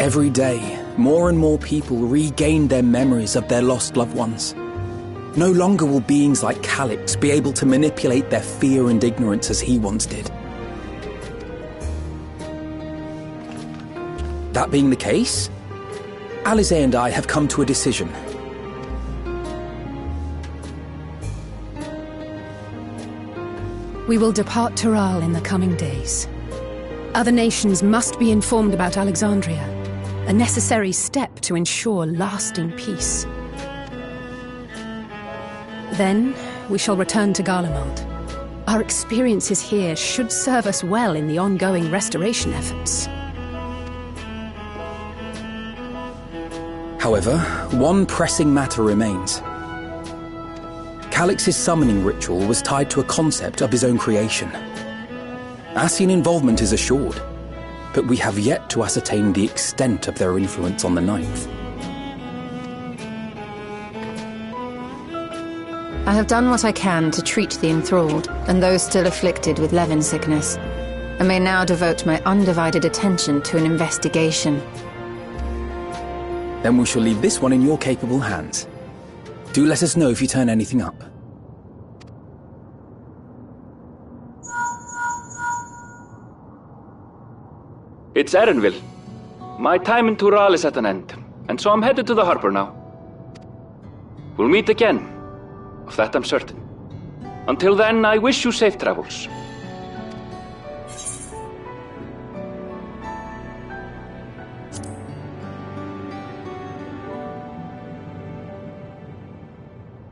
Every day, more and more people regain their memories of their lost loved ones. No longer will beings like Calix be able to manipulate their fear and ignorance as he once did. That being the case, Alize and I have come to a decision. We will depart Tural in the coming days. Other nations must be informed about Alexandria, a necessary step to ensure lasting peace. Then, we shall return to Garlemald. Our experiences here should serve us well in the ongoing restoration efforts. However, one pressing matter remains. Calix's summoning ritual was tied to a concept of his own creation. Ascian involvement is assured, but we have yet to ascertain the extent of their influence on the Ninth. I have done what I can to treat the enthralled and those still afflicted with Levin sickness, and may now devote my undivided attention to an investigation. Then we shall leave this one in your capable hands. Do let us know if you turn anything up. It's Erenville. My time in Tural is at an end, and so I'm headed to the harbor now. We'll meet again, of that I'm certain. Until then, I wish you safe travels.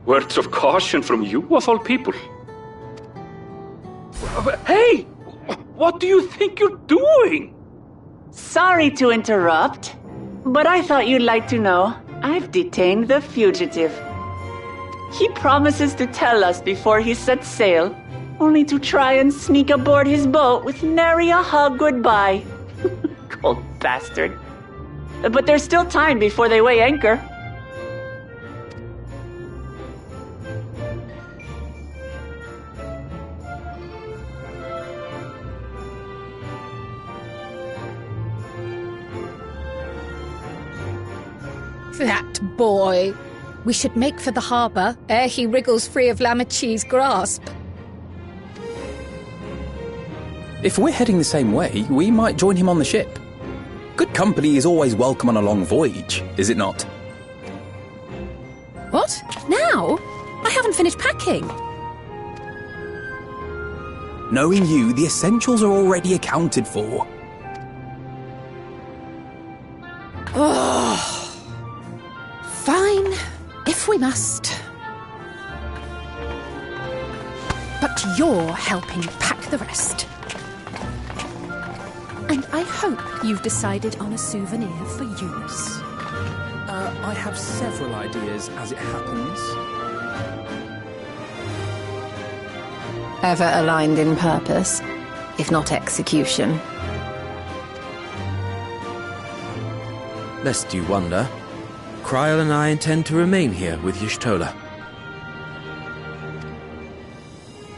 Words of caution from you, of all people. Hey! What do you think you're doing? Sorry to interrupt, but I thought you'd like to know I've detained the fugitive. He promises to tell us before he sets sail, only to try and sneak aboard his boat with nary a hug goodbye. Cold bastard. But there's still time before they weigh anchor. That boy! We should make for the harbour ere he wriggles free of Lamachi's grasp. If we're heading the same way, we might join him on the ship. Good company is always welcome on a long voyage, is it not? What? Now? I haven't finished packing. Knowing you, the essentials are already accounted for. Oh. Fine, if we must. But you're helping pack the rest. And I hope you've decided on a souvenir for use. I have several ideas as it happens. Ever aligned in purpose, if not execution. Lest you wonder, Kryl and I intend to remain here with Y'shtola.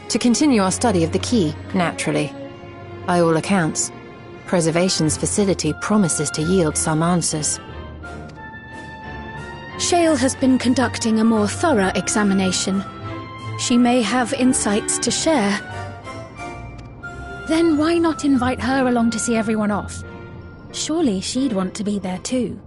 To continue our study of the key, naturally. By all accounts, Preservation's facility promises to yield some answers. Shale has been conducting a more thorough examination. She may have insights to share. Then why not invite her along to see everyone off? Surely she'd want to be there too.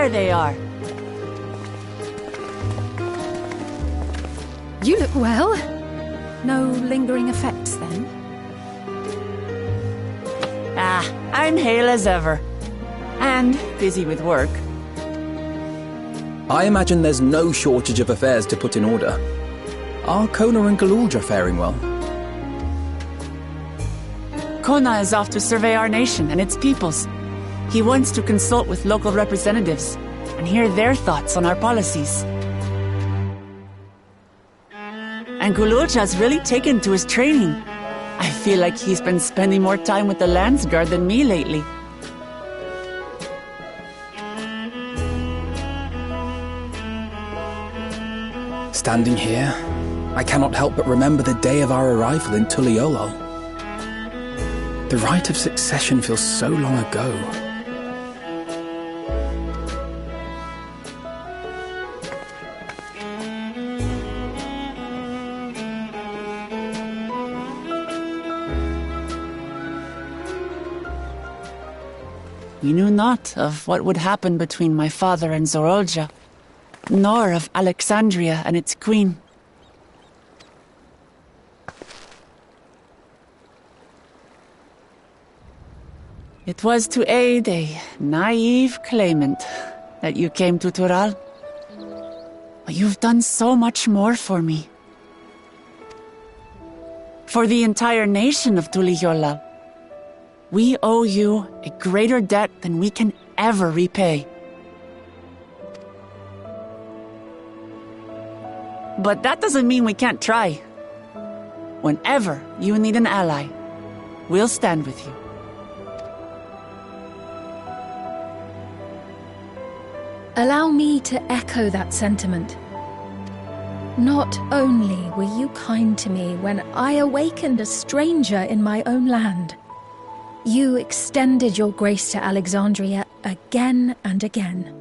There they are. You look well. No lingering effects, then? I'm hale as ever. And busy with work. I imagine there's no shortage of affairs to put in order. Are Kona and Galuldra faring well? Kona is off to survey our nation and its peoples. He wants to consult with local representatives and hear their thoughts on our policies. And Galuldра's really taken to his training. I feel like he's been spending more time with the Landsguard than me lately. Standing here, I cannot help but remember the day of our arrival in Tuliolo. The rite of succession feels so long ago. We knew not of what would happen between my father and Zorolja, nor of Alexandria and its queen. It was to aid a naive claimant that you came to Tural. But you've done so much more for me. For the entire nation of Tuliyollal. We owe you a greater debt than we can ever repay. But that doesn't mean we can't try. Whenever you need an ally, we'll stand with you. Allow me to echo that sentiment. Not only were you kind to me when I awakened a stranger in my own land, you extended your grace to Alexandria again and again.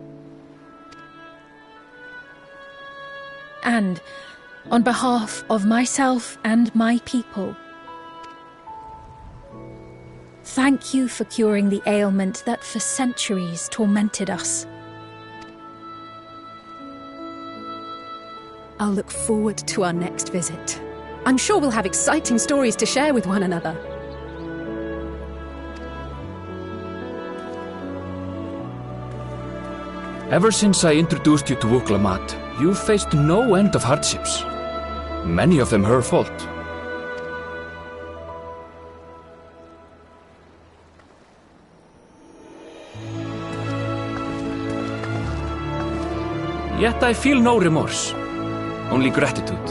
And, on behalf of myself and my people, thank you for curing the ailment that for centuries tormented us. I'll look forward to our next visit. I'm sure we'll have exciting stories to share with one another. Ever since I introduced you to Wuklamat, you've faced no end of hardships. Many of them her fault. Yet I feel no remorse, only gratitude.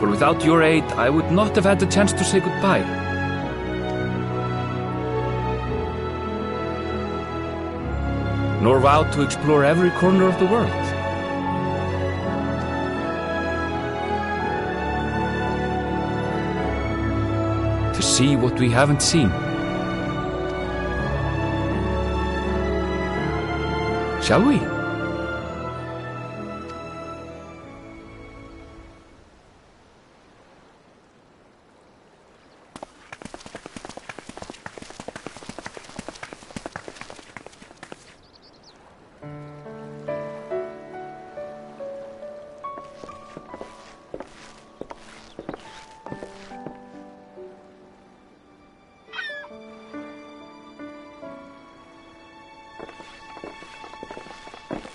For without your aid, I would not have had the chance to say goodbye. Nor vowed to explore every corner of the world. To see what we haven't seen. Shall we?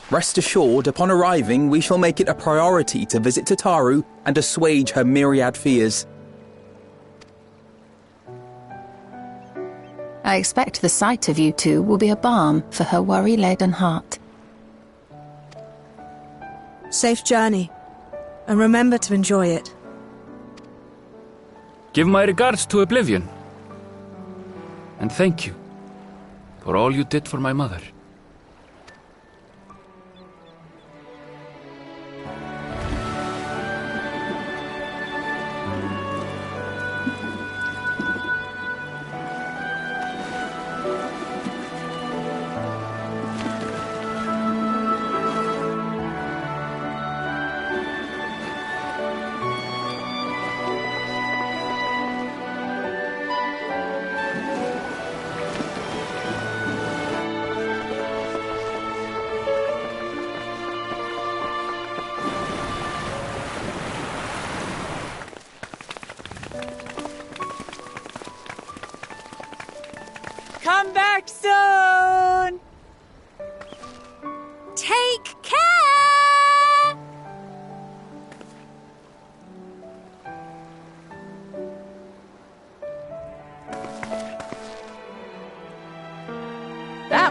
Rest assured, upon arriving, we shall make it a priority to visit Tataru and assuage her myriad fears. I expect the sight of you two will be a balm for her worry-laden heart. Safe journey, and remember to enjoy it. Give my regards to Oblivion. And thank you for all you did for my mother.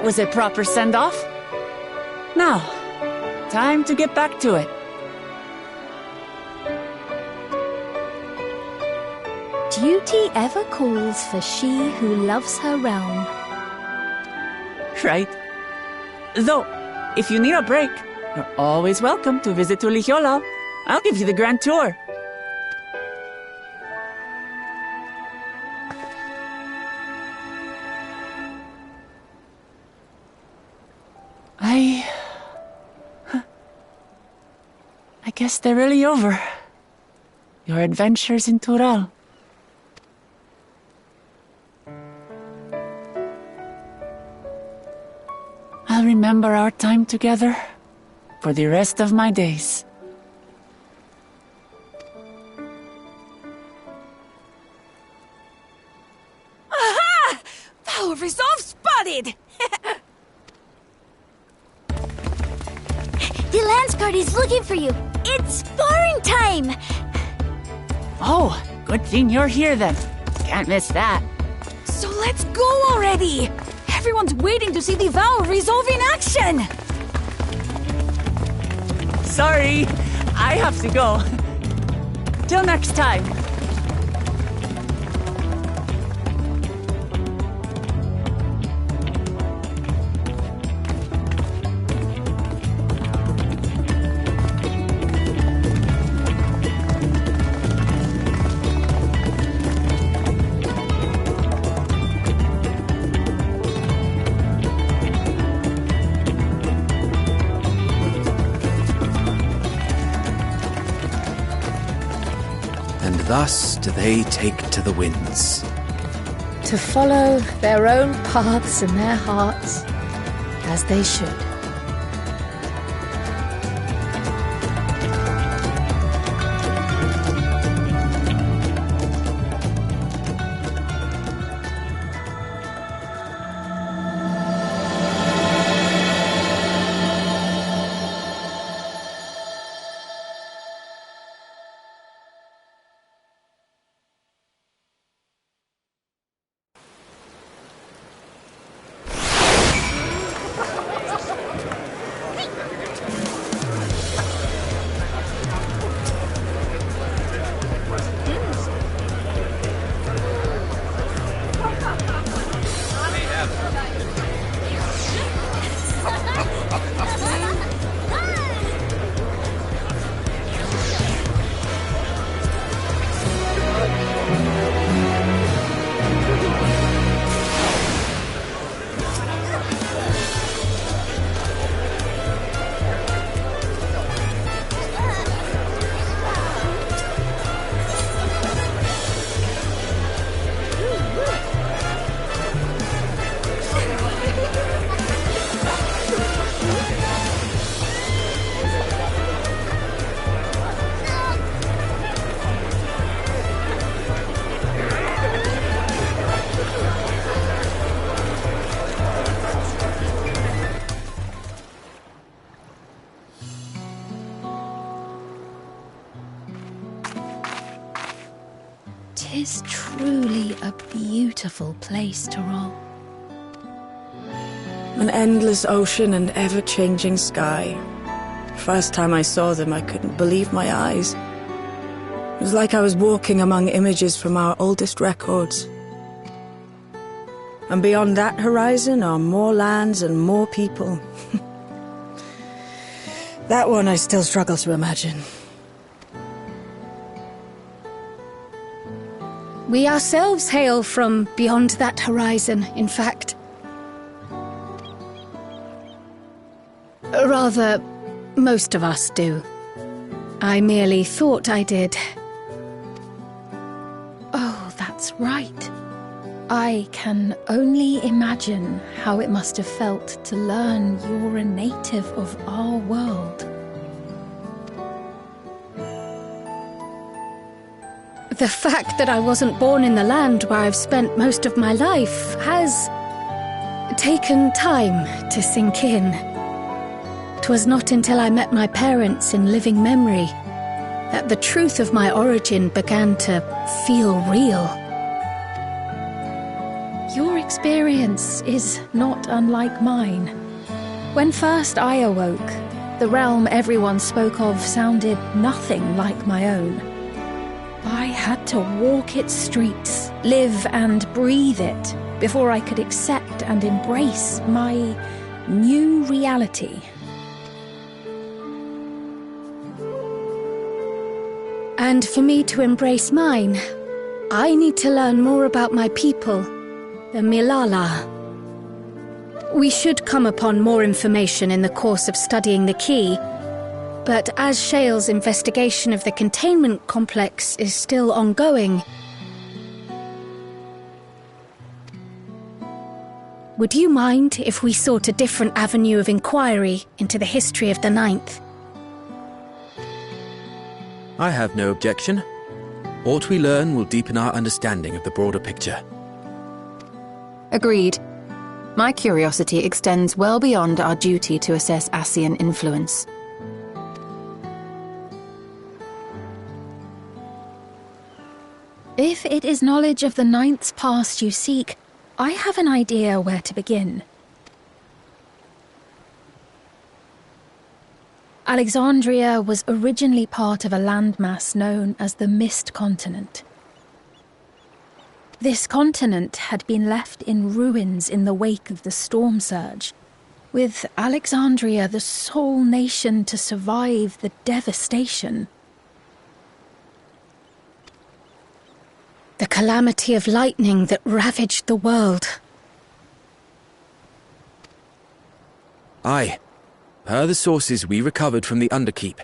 was a proper send-off. Now, time to get back to it. Duty ever calls for she who loves her realm. Right. Though, if you need a break, you're always welcome to visit Tulijola. I'll give you the grand tour. I guess they're really over. Your adventures in Tural. I'll remember our time together for the rest of my days. Aha! Power resolve spotted! The Landsguard is looking for you. It's sparring time! Oh, good thing you're here then. Can't miss that. So let's go already! Everyone's waiting to see the Vow resolve in action! Sorry, I have to go. Till next time. Thus do they take to the winds. To follow their own paths in their hearts, as they should. Tis truly a beautiful place to roll. An endless ocean and ever-changing sky. First time I saw them, I couldn't believe my eyes. It was like I was walking among images from our oldest records. And beyond that horizon are more lands and more people. That one I still struggle to imagine. We ourselves hail from beyond that horizon, in fact. Rather, most of us do. I merely thought I did. Oh, that's right. I can only imagine how it must have felt to learn you're a native of our world. The fact that I wasn't born in the land where I've spent most of my life has taken time to sink in. 'Twas not until I met my parents in living memory that the truth of my origin began to feel real. Your experience is not unlike mine. When first I awoke, the realm everyone spoke of sounded nothing like my own. I had to walk its streets, live and breathe it, before I could accept and embrace my new reality. And for me to embrace mine, I need to learn more about my people, the Milala. We should come upon more information in the course of studying the key, but as Shale's investigation of the containment complex is still ongoing, would you mind if we sought a different avenue of inquiry into the history of the Ninth? I have no objection. What we learn will deepen our understanding of the broader picture. Agreed. My curiosity extends well beyond our duty to assess Ascian influence. If it is knowledge of the Ninth's past you seek, I have an idea where to begin. Alexandria was originally part of a landmass known as the Mist Continent. This continent had been left in ruins in the wake of the storm surge, with Alexandria the sole nation to survive the devastation. The calamity of lightning that ravaged the world. Aye. Per the sources we recovered from the Underkeep,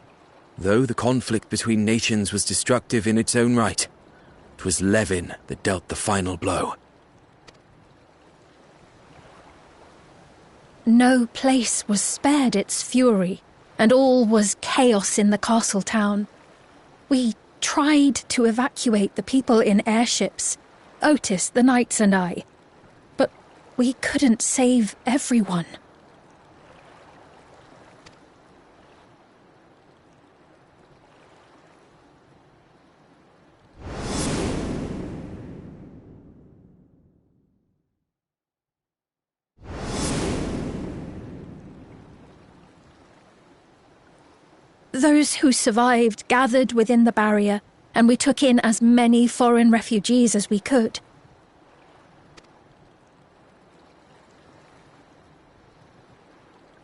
though the conflict between nations was destructive in its own right, it was Levin that dealt the final blow. No place was spared its fury, and all was chaos in the castle town. We tried to evacuate the people in airships, Otis, the knights and I, but we couldn't save everyone. Those who survived gathered within the barrier, and we took in as many foreign refugees as we could.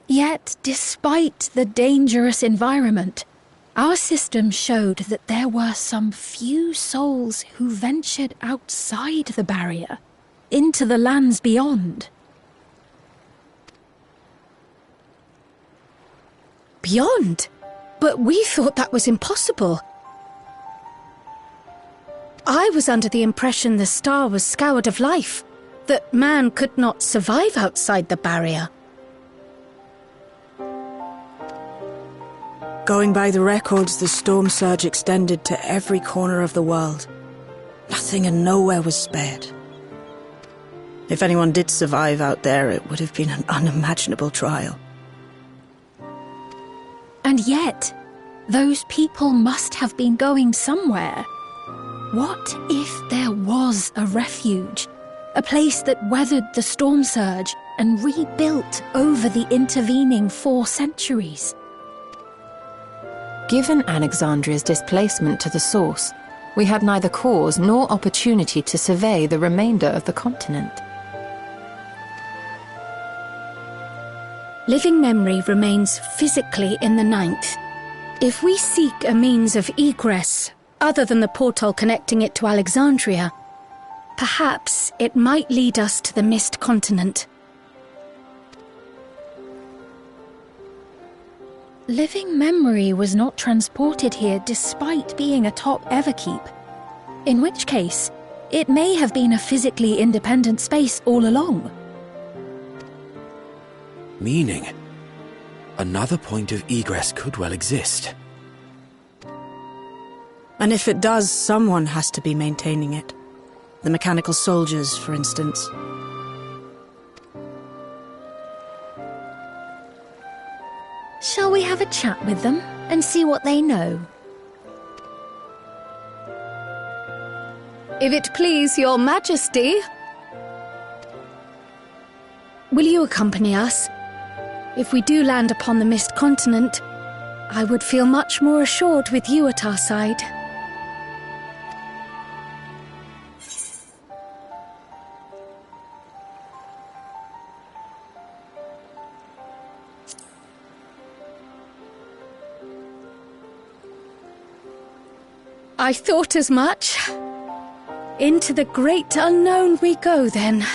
Yet, despite the dangerous environment, our system showed that there were some few souls who ventured outside the barrier, into the lands beyond. Beyond? But we thought that was impossible. I was under the impression the star was scoured of life, that man could not survive outside the barrier. Going by the records, the storm surge extended to every corner of the world. Nothing and nowhere was spared. If anyone did survive out there, it would have been an unimaginable trial. And yet, those people must have been going somewhere. What if there was a refuge? A place that weathered the storm surge and rebuilt over the intervening 4 centuries? Given Alexandria's displacement to the source, we had neither cause nor opportunity to survey the remainder of the continent. Living memory remains physically in the Ninth. If we seek a means of egress, other than the portal connecting it to Alexandria, perhaps it might lead us to the Mist Continent. Living memory was not transported here despite being a top Everkeep. In which case, it may have been a physically independent space all along. Meaning, another point of egress could well exist. And if it does, someone has to be maintaining it. The mechanical soldiers, for instance. Shall we have a chat with them and see what they know? If it please your majesty. Will you accompany us? If we do land upon the Mist Continent, I would feel much more assured with you at our side. I thought as much. Into the great unknown we go, then.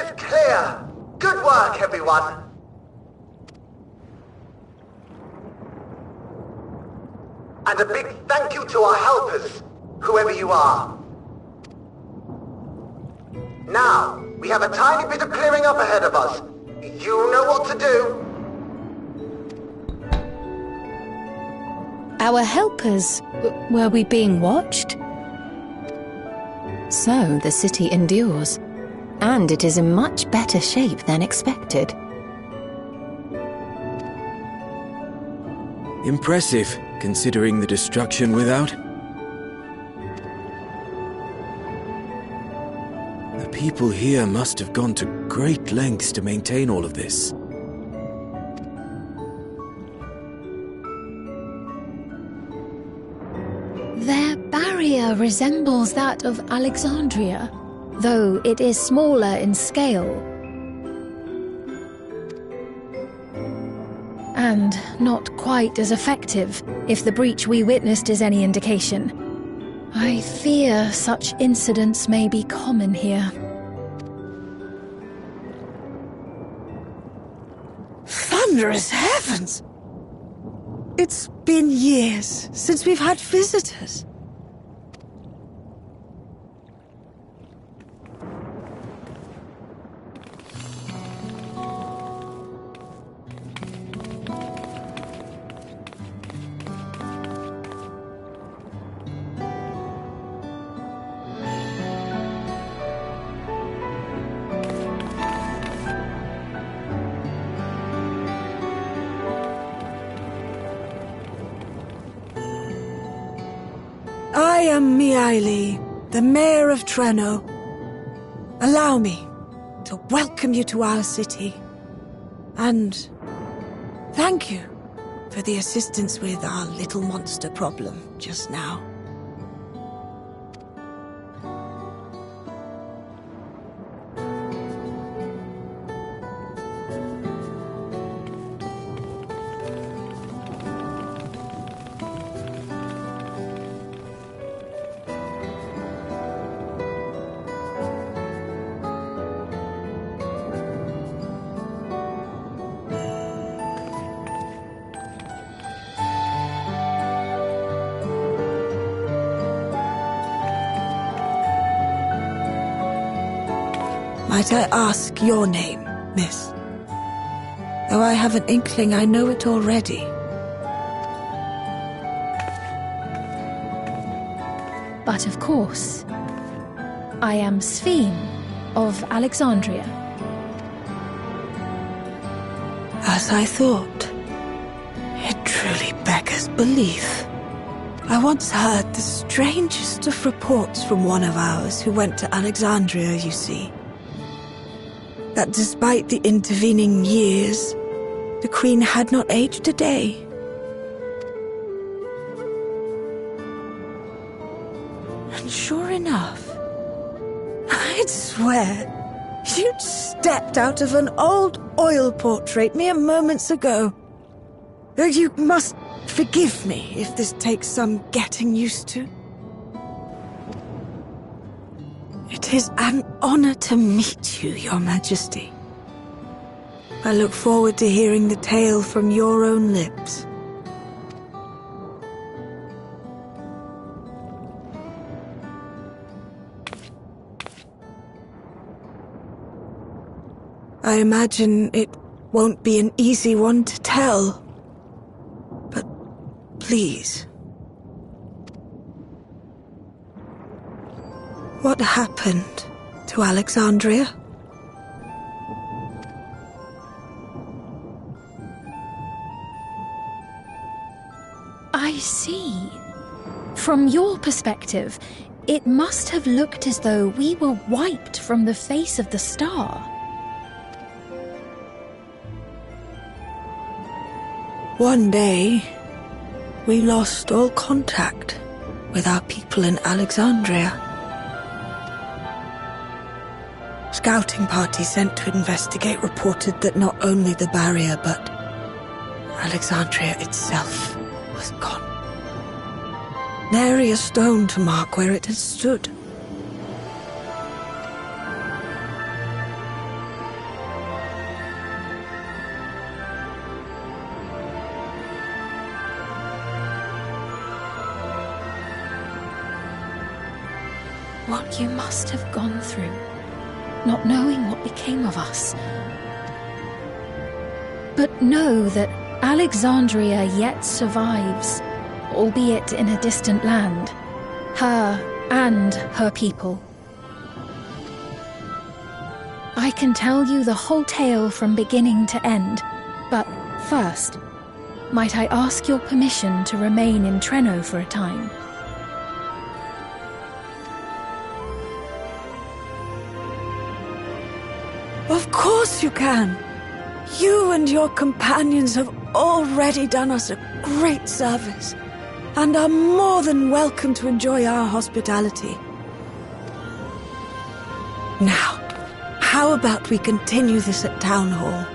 is clear. Good work, everyone. And a big thank you to our helpers, whoever you are. Now, we have a tiny bit of clearing up ahead of us. You know what to do. Our helpers? Were we being watched? So, the city endures. And it is in much better shape than expected. Impressive, considering the destruction without. The people here must have gone to great lengths to maintain all of this. Their barrier resembles that of Alexandria, though it is smaller in scale. And not quite as effective, if the breach we witnessed is any indication. I fear such incidents may be common here. Thunderous heavens! It's been years since we've had visitors. I am Miaili, the Mayor of Treno. Allow me to welcome you to our city. And thank you for the assistance with our little monster problem just now. Might I ask your name, miss? Though I have an inkling I know it already. But of course, I am Sphene of Alexandria. As I thought. It truly beggars belief. I once heard the strangest of reports from one of ours who went to Alexandria, you see. That despite the intervening years, the Queen had not aged a day. And sure enough, I'd swear you'd stepped out of an old oil portrait mere moments ago. Though you must forgive me if this takes some getting used to. It is an honor to meet you, Your Majesty. I look forward to hearing the tale from your own lips. I imagine it won't be an easy one to tell. But please. What happened to Alexandria? I see. From your perspective, it must have looked as though we were wiped from the face of the star. One day, we lost all contact with our people in Alexandria. Scouting party sent to investigate reported that not only the barrier, but Alexandria itself was gone. Nary a stone to mark where it had stood. what you must have gone through, not knowing what became of us. But know that Alexandria yet survives, albeit in a distant land. Her and her people. I can tell you the whole tale from beginning to end, but first, might I ask your permission to remain in Treno for a time? Of course you can. You and your companions have already done us a great service, and are more than welcome to enjoy our hospitality. Now, how about we continue this at Town Hall?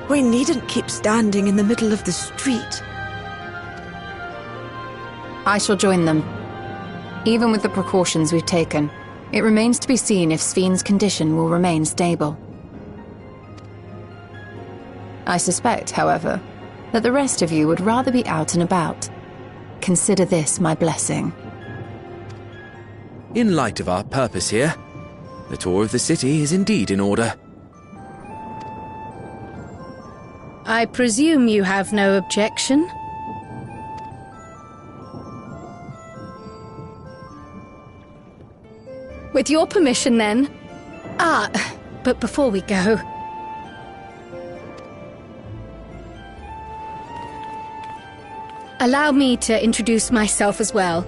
We needn't keep standing in the middle of the street. I shall join them. Even with the precautions we've taken, it remains to be seen if Sven's condition will remain stable. I suspect, however, that the rest of you would rather be out and about. Consider this my blessing. In light of our purpose here, the tour of the city is indeed in order. I presume you have no objection? With your permission, then. But before we go... allow me to introduce myself as well.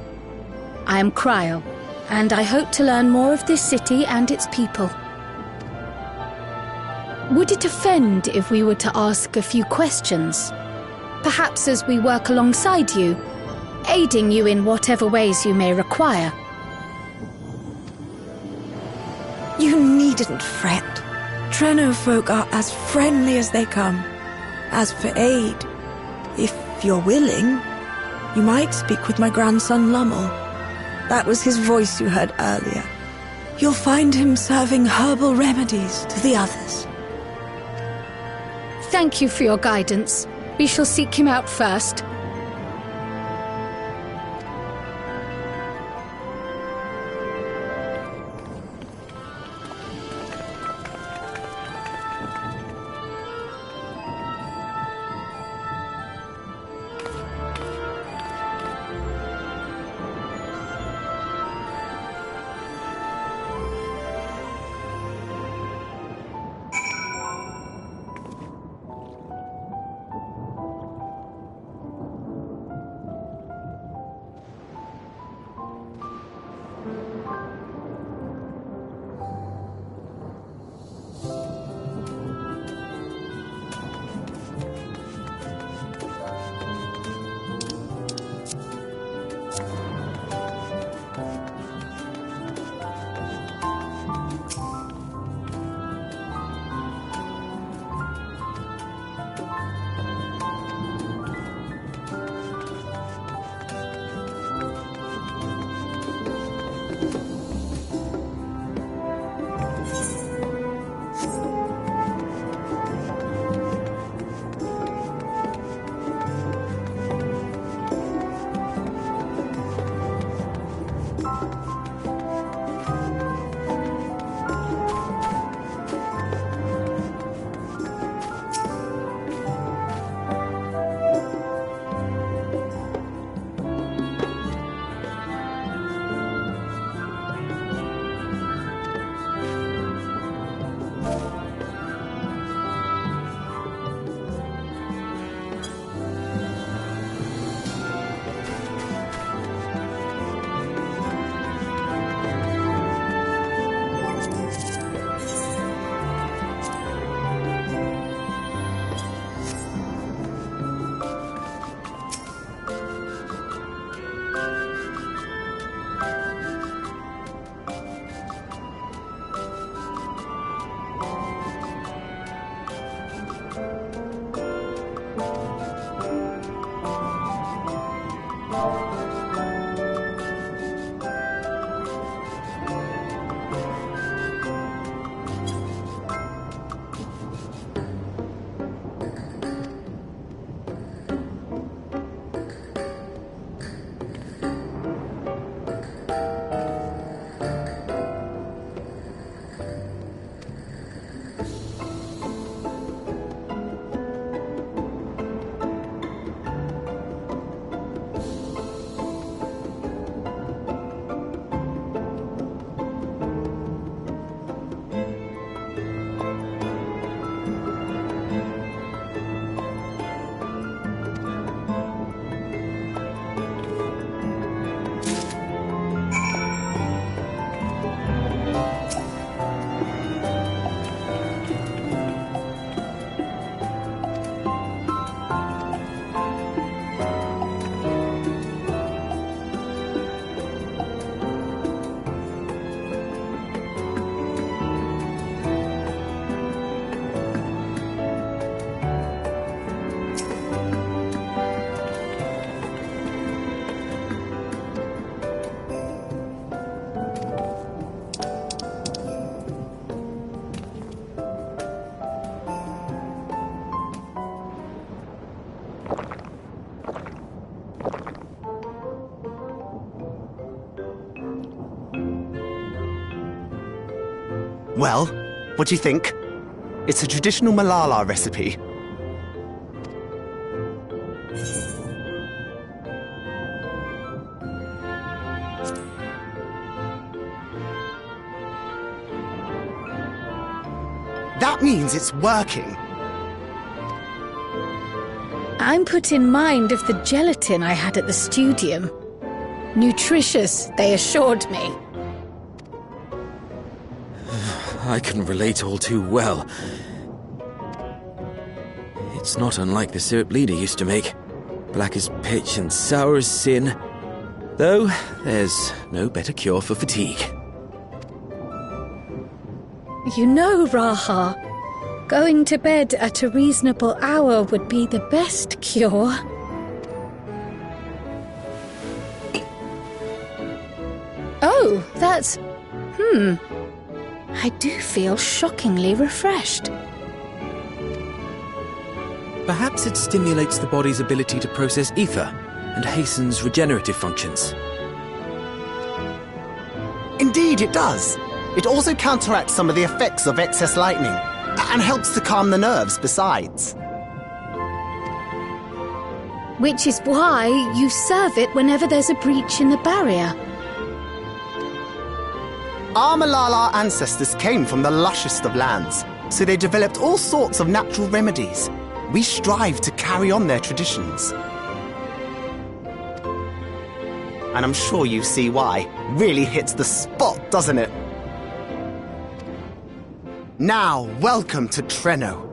I am Cryle, and I hope to learn more of this city and its people. Would it offend if we were to ask a few questions? Perhaps as we work alongside you, aiding you in whatever ways you may require. You needn't fret. Treno folk are as friendly as they come. As for aid, if you're willing, you might speak with my grandson Lummel. That was his voice you heard earlier. You'll find him serving herbal remedies to the others. Thank you for your guidance. We shall seek him out first. Well, what do you think? It's a traditional Malala recipe. That means it's working. I'm put in mind of the gelatin I had at the studium. Nutritious, they assured me. I can relate all too well. It's not unlike the syrup Leda used to make. Black as pitch and sour as sin. Though, there's no better cure for fatigue. You know, Raha, going to bed at a reasonable hour would be the best cure. Oh, that's... I do feel shockingly refreshed. Perhaps it stimulates the body's ability to process ether and hastens regenerative functions. Indeed, it does. It also counteracts some of the effects of excess lightning, and helps to calm the nerves besides. Which is why you serve it whenever there's a breach in the barrier. Our Malala ancestors came from the lushest of lands, so they developed all sorts of natural remedies. We strive to carry on their traditions. And I'm sure you see why. Really hits the spot, doesn't it? Now, welcome to Treno.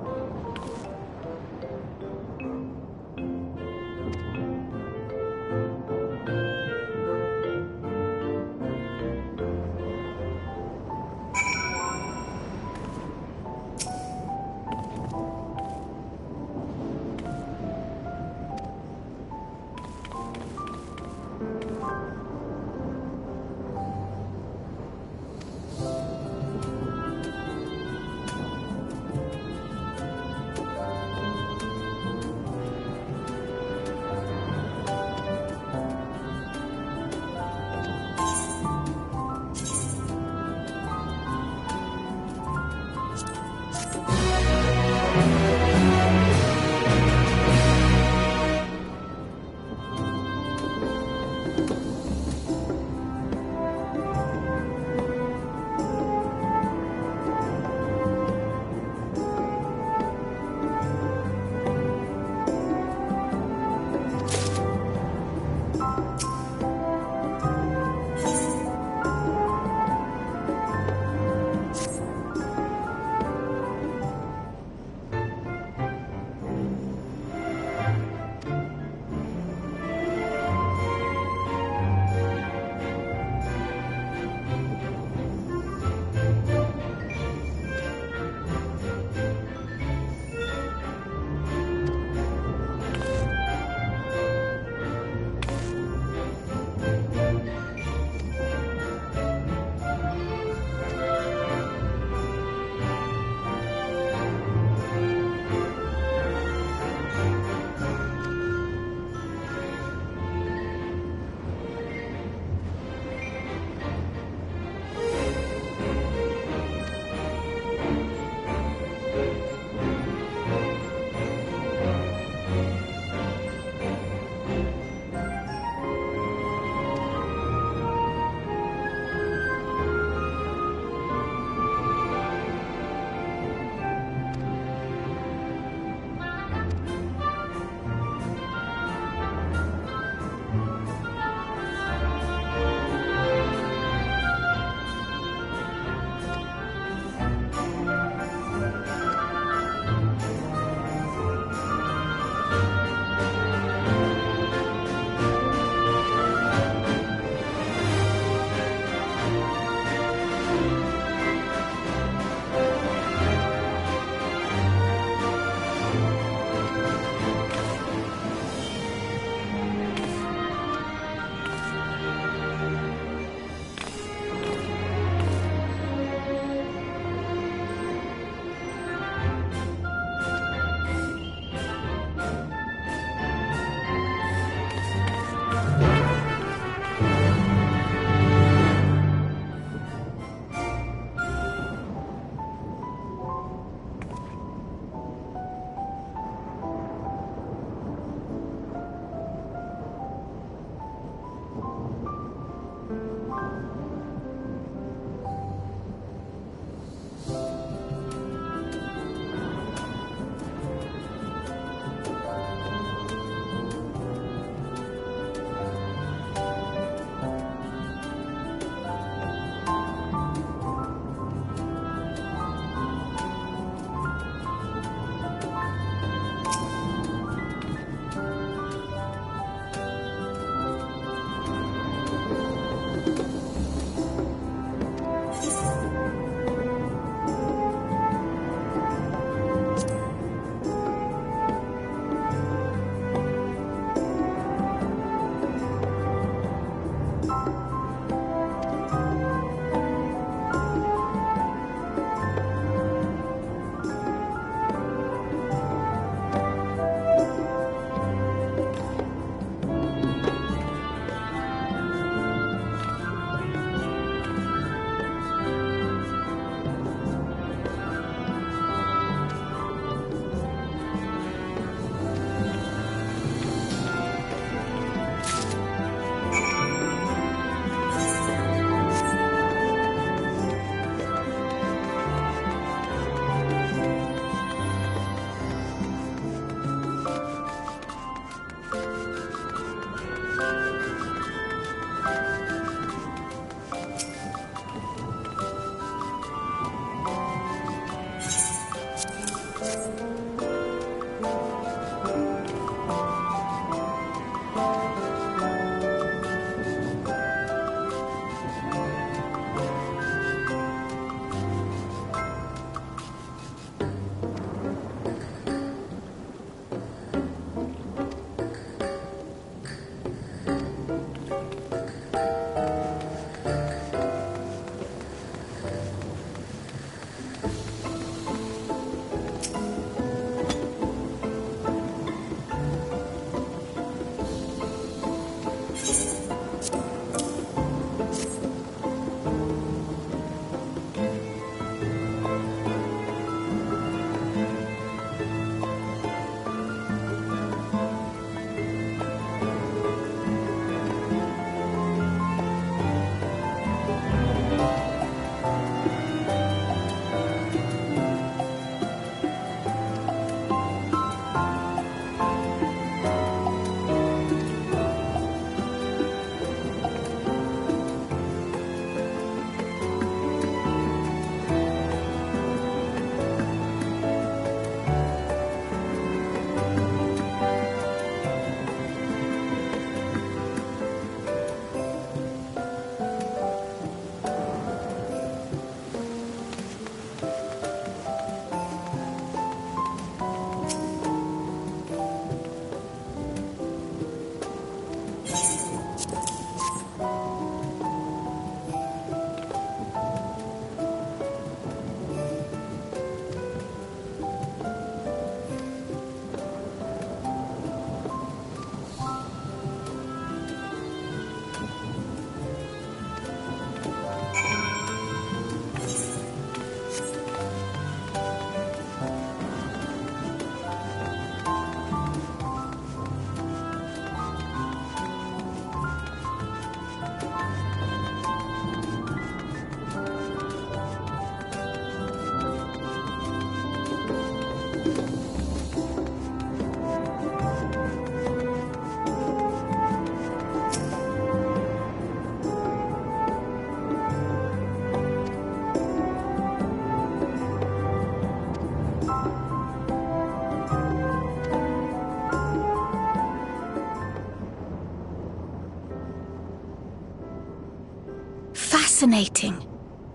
fascinating.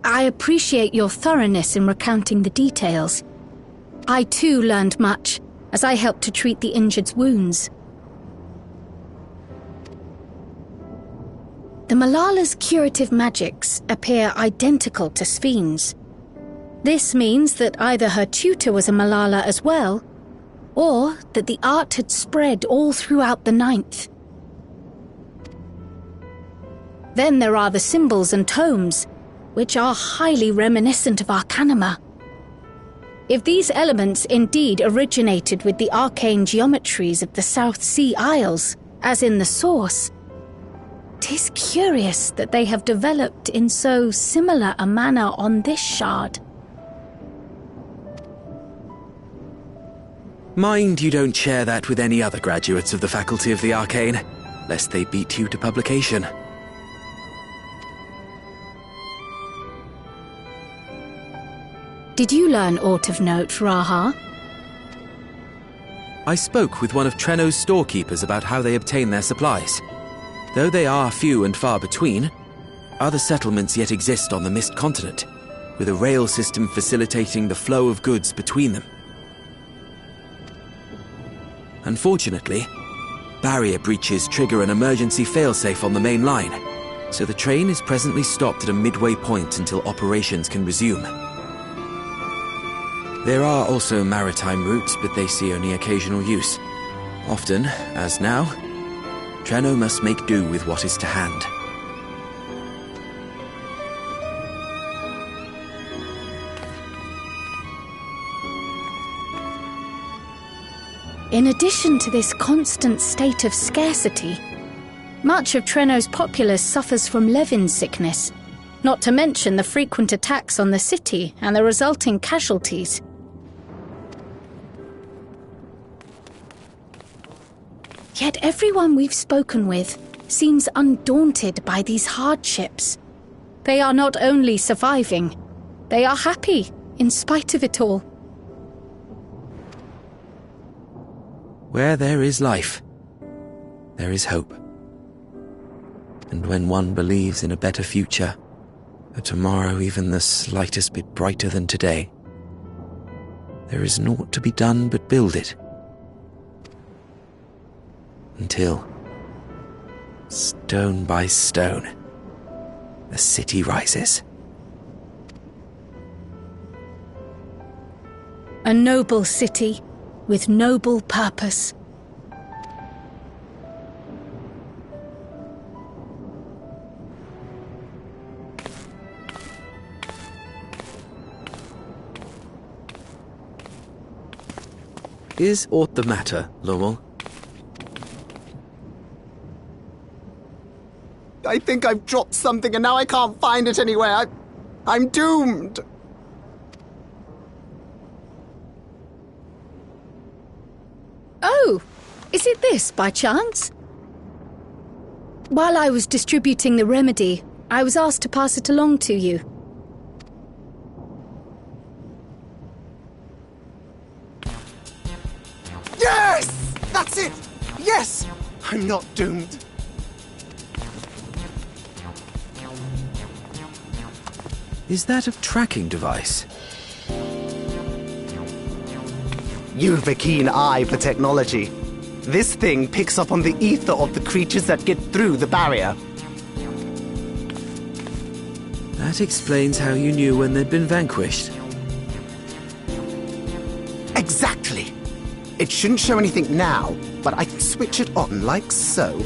I appreciate your thoroughness in recounting the details. I too learned much, as I helped to treat the injured's wounds. The Malala's curative magics appear identical to Spheen's. This means that either her tutor was a Malala as well, or that the art had spread all throughout the Ninth. Then there are the symbols and tomes, which are highly reminiscent of Arcanima. If these elements indeed originated with the arcane geometries of the South Sea Isles, as in the source, 'tis curious that they have developed in so similar a manner on this shard. Mind you don't share that with any other graduates of the Faculty of the Arcane, lest they beat you to publication. Did you learn aught of note, Raha? I spoke with one of Treno's storekeepers about how they obtain their supplies. Though they are few and far between, other settlements yet exist on the Mist Continent, with a rail system facilitating the flow of goods between them. Unfortunately, barrier breaches trigger an emergency failsafe on the main line, so the train is presently stopped at a midway point until operations can resume. There are also maritime routes, but they see only occasional use. Often, as now, Treno must make do with what is to hand. In addition to this constant state of scarcity, much of Treno's populace suffers from Levin sickness, not to mention the frequent attacks on the city and the resulting casualties. Yet everyone we've spoken with seems undaunted by these hardships. They are not only surviving, they are happy in spite of it all. Where there is life, there is hope. And when one believes in a better future, a tomorrow even the slightest bit brighter than today, there is naught to be done but build it. Until, stone by stone, a city rises. A noble city with noble purpose. Is aught the matter, Lowell? I think I've dropped something and now I can't find it anywhere. I'm doomed. Oh, is it this by chance? While I was distributing the remedy, I was asked to pass it along to you. Yes! That's it! Yes! I'm not doomed. Is that a tracking device? You've a keen eye for technology. This thing picks up on the ether of the creatures that get through the barrier. That explains how you knew when they'd been vanquished. Exactly. It shouldn't show anything now, but I can switch it on like so.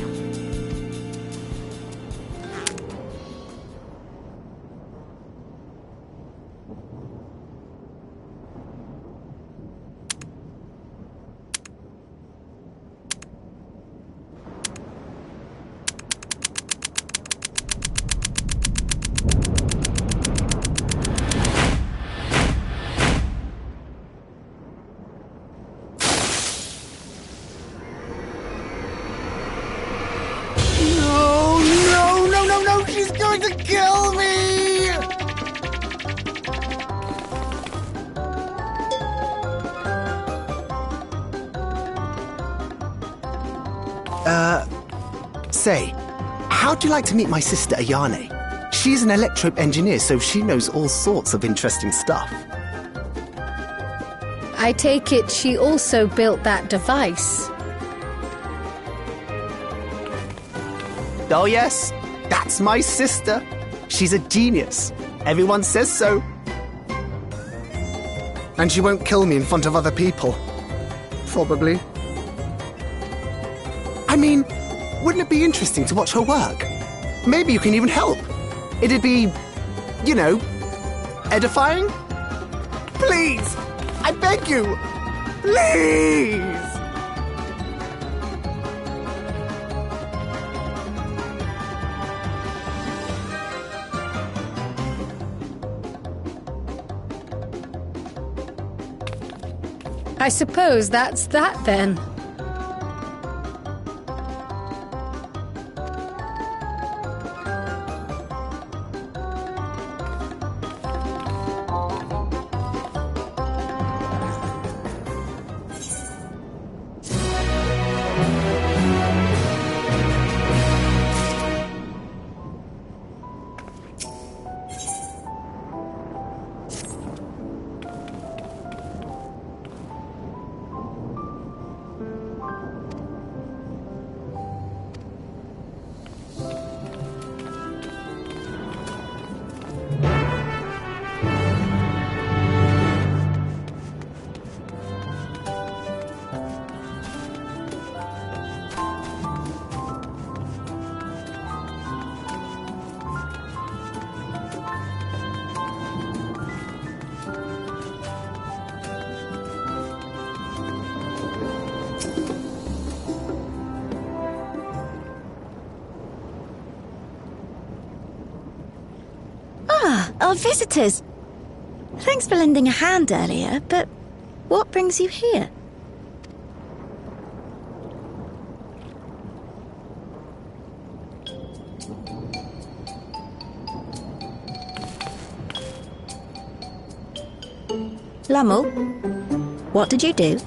Say, how'd you like to meet my sister Ayane? She's an electrope engineer, so she knows all sorts of interesting stuff. I take it she also built that device. Oh yes, that's my sister. She's a genius. Everyone says so. And she won't kill me in front of other people. Probably. I mean, wouldn't it be interesting to watch her work? Maybe you can even help. It'd be, you know, edifying? Please! I beg you! Please! I suppose that's that then. Our visitors. Thanks for lending a hand earlier, but what brings you here? Lummel, what did you do?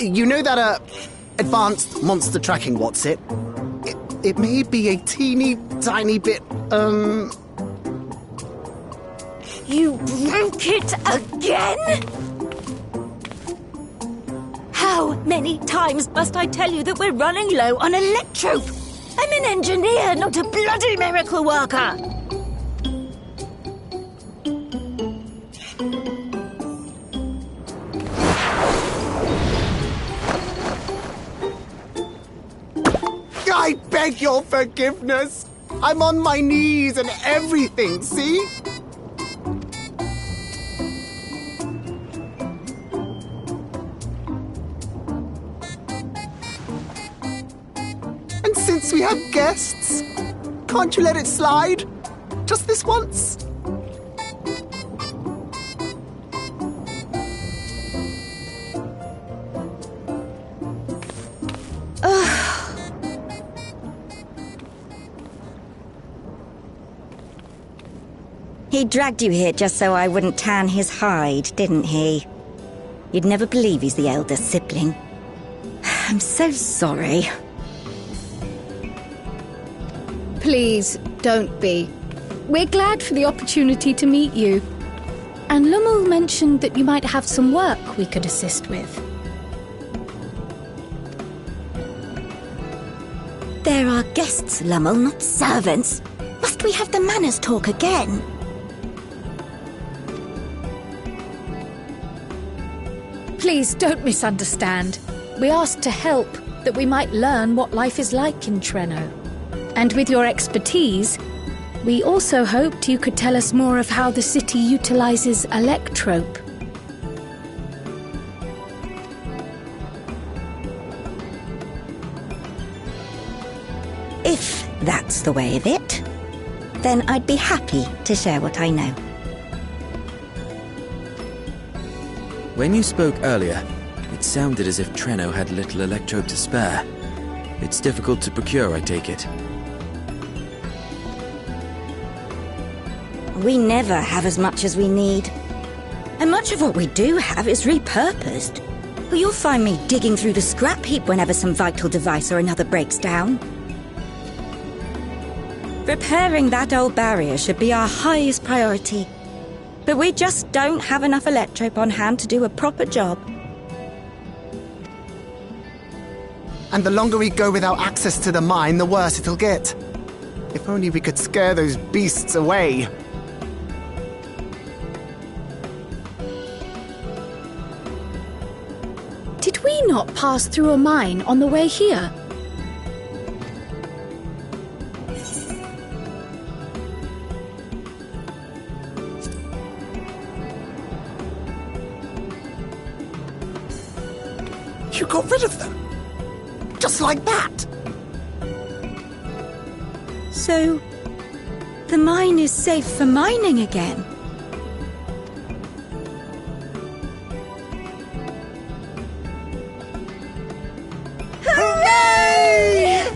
You know that, advanced monster tracking, what's it? It may be a teeny tiny bit, You broke it again? How many times must I tell you that we're running low on electrope? I'm an engineer, not a bloody miracle worker! I beg your forgiveness. I'm on my knees and everything, see? And since we have guests, can't you let it slide? Just this once? He dragged you here just so I wouldn't tan his hide, didn't he? You'd never believe he's the elder sibling. I'm so sorry. Please, don't be. We're glad for the opportunity to meet you. And Lummel mentioned that you might have some work we could assist with. There are guests, Lummel, not servants. Must we have the manners talk again? Please don't misunderstand. We asked to help, that we might learn what life is like in Trenno. And with your expertise, we also hoped you could tell us more of how the city utilizes electrope. If that's the way of it, then I'd be happy to share what I know. When you spoke earlier, it sounded as if Trenno had little electrope to spare. It's difficult to procure, I take it. We never have as much as we need. And much of what we do have is repurposed. Well, you'll find me digging through the scrap heap whenever some vital device or another breaks down. Repairing that old barrier should be our highest priority. But we just don't have enough electrope on hand to do a proper job. And the longer we go without access to the mine, the worse it'll get. If only we could scare those beasts away. Did we not pass through a mine on the way here? You got rid of them? Just like that? So, the mine is safe for mining again? Hooray!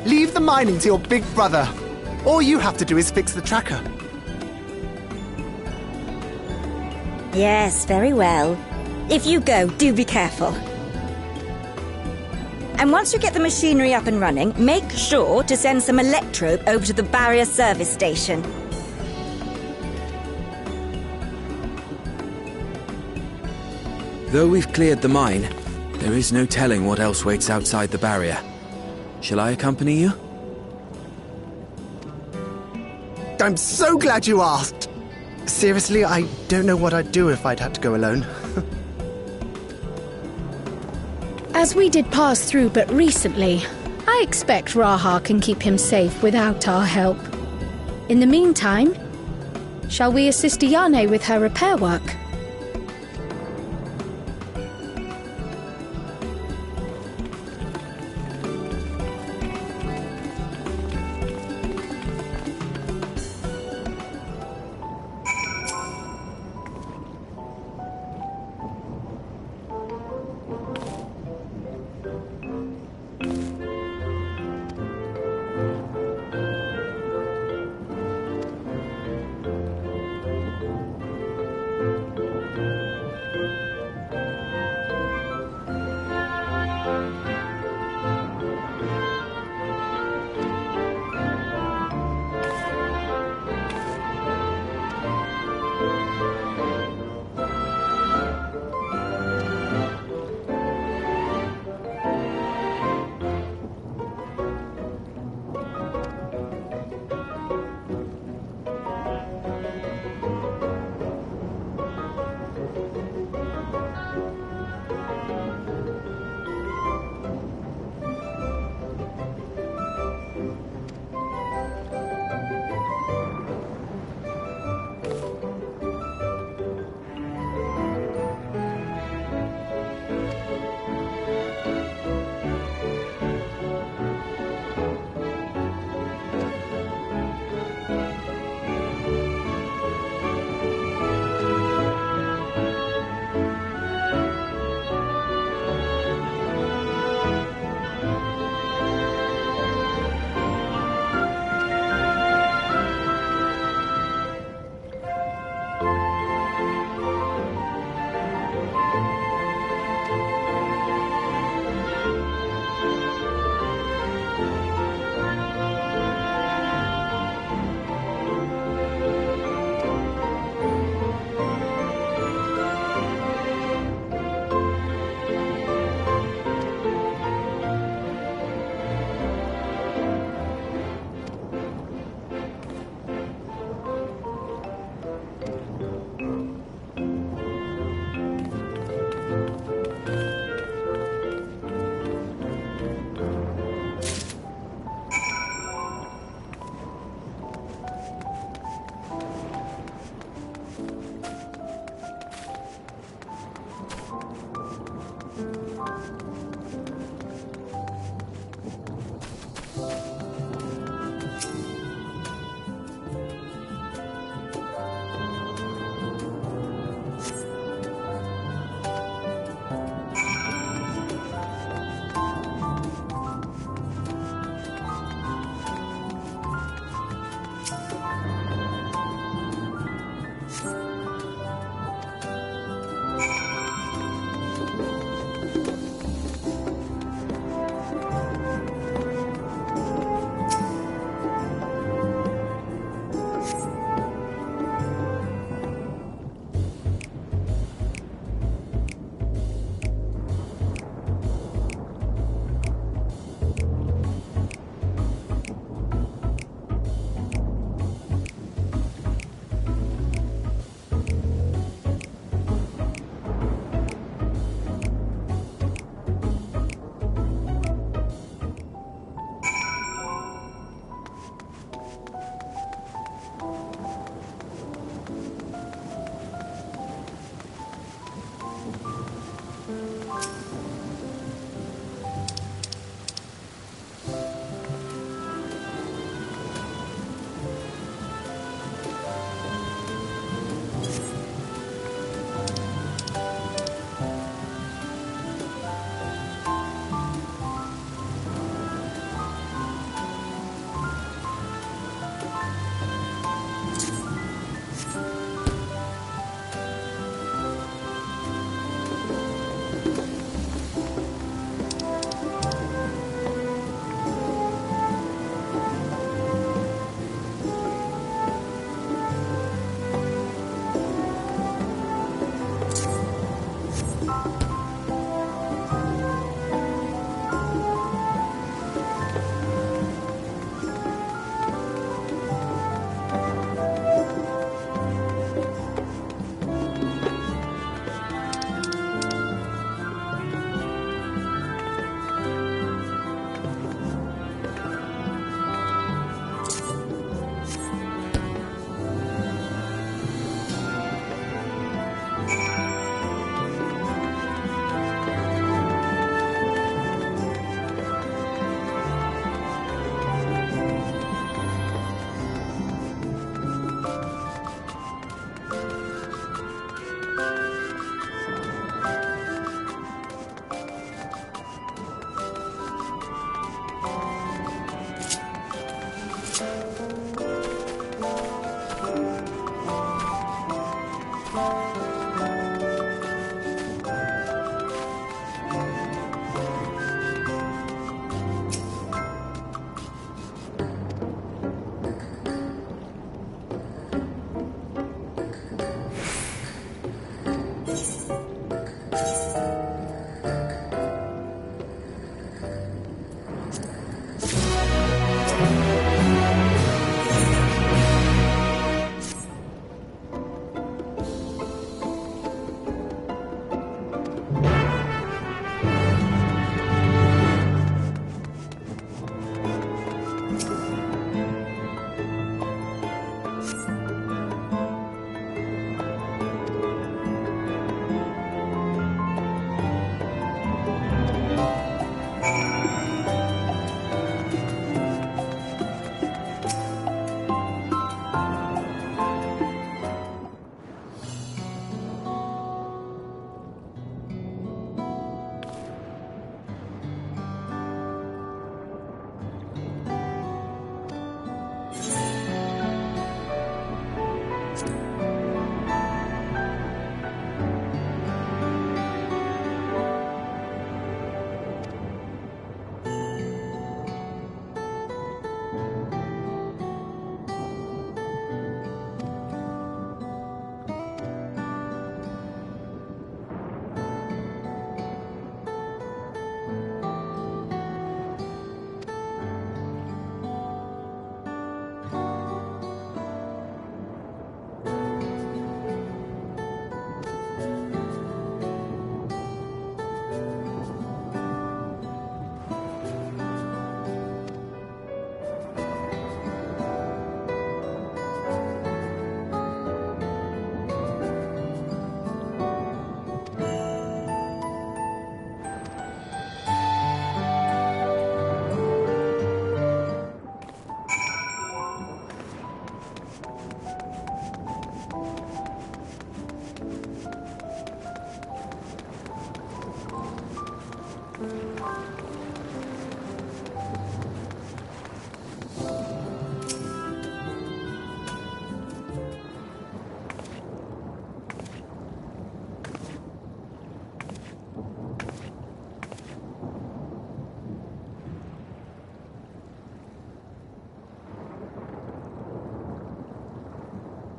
Leave the mining to your big brother. All you have to do is fix the tracker. Yes, very well. If you go, do be careful. And once you get the machinery up and running, make sure to send some electrope over to the barrier service station. Though we've cleared the mine, there is no telling what else waits outside the barrier. Shall I accompany you? I'm so glad you asked. Seriously, I don't know what I'd do if I'd had to go alone. As we did pass through but recently, I expect Raha can keep him safe without our help. In the meantime, shall we assist Ayane with her repair work?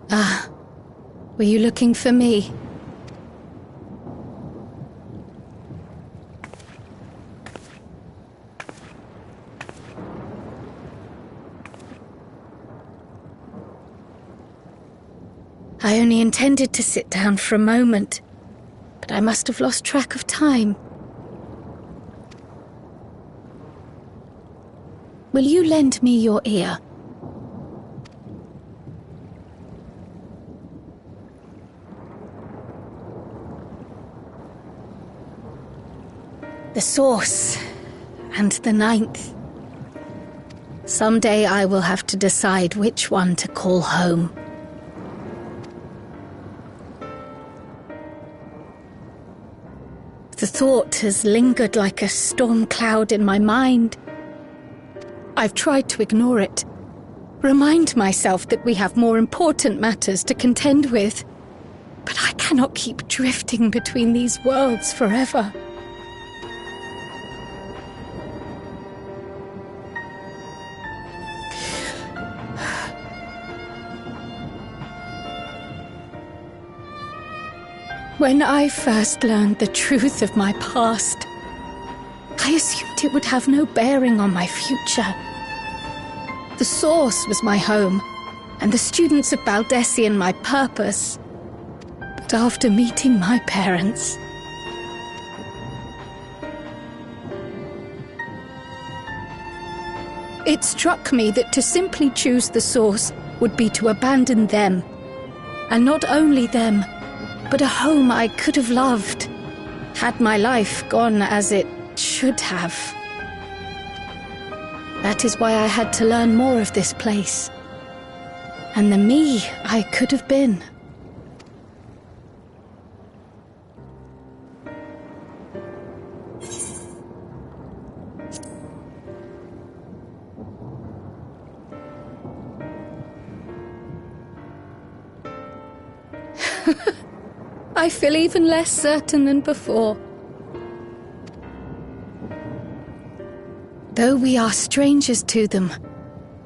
Ah, were you looking for me? I only intended to sit down for a moment, but I must have lost track of time. Will you lend me your ear? The source, and the ninth. Someday I will have to decide which one to call home. The thought has lingered like a storm cloud in my mind. I've tried to ignore it, remind myself that we have more important matters to contend with, but I cannot keep drifting between these worlds forever. When I first learned the truth of my past, I assumed it would have no bearing on my future. The source was my home, and the students of Baldessian my purpose. But after meeting my parents, it struck me that to simply choose the source would be to abandon them. And not only them, but a home I could have loved, had my life gone as it should have. That is why I had to learn more of this place, and the me I could have been. I feel even less certain than before. Though we are strangers to them,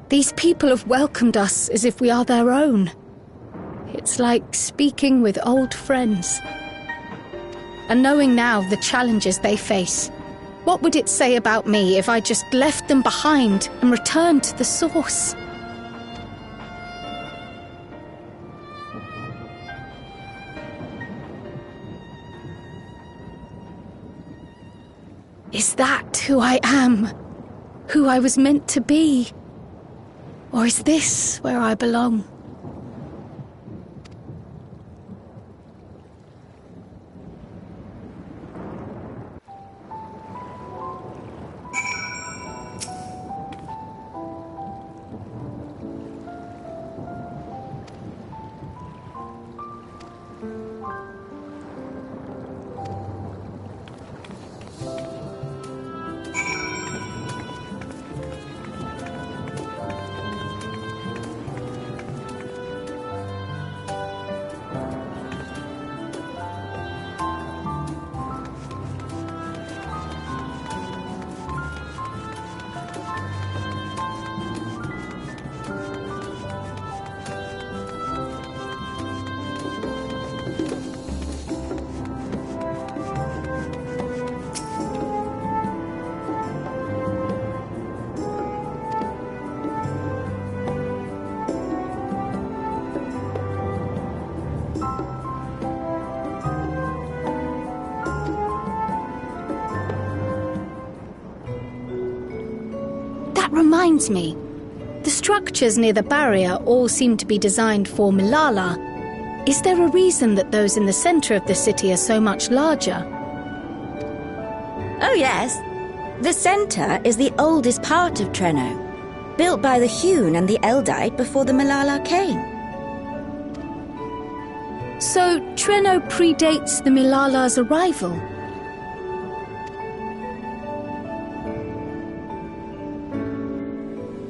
these people have welcomed us as if we are their own. It's like speaking with old friends. And knowing now the challenges they face, what would it say about me if I just left them behind and returned to the source? Is that who I am? Who I was meant to be? Or is this where I belong? reminds me. The structures near the barrier all seem to be designed for Milala. Is there a reason that those in the center of the city are so much larger? Oh, yes. The center is the oldest part of Treno, built by the Hewn and the Eldite before the Milala came. So, Treno predates the Milala's arrival?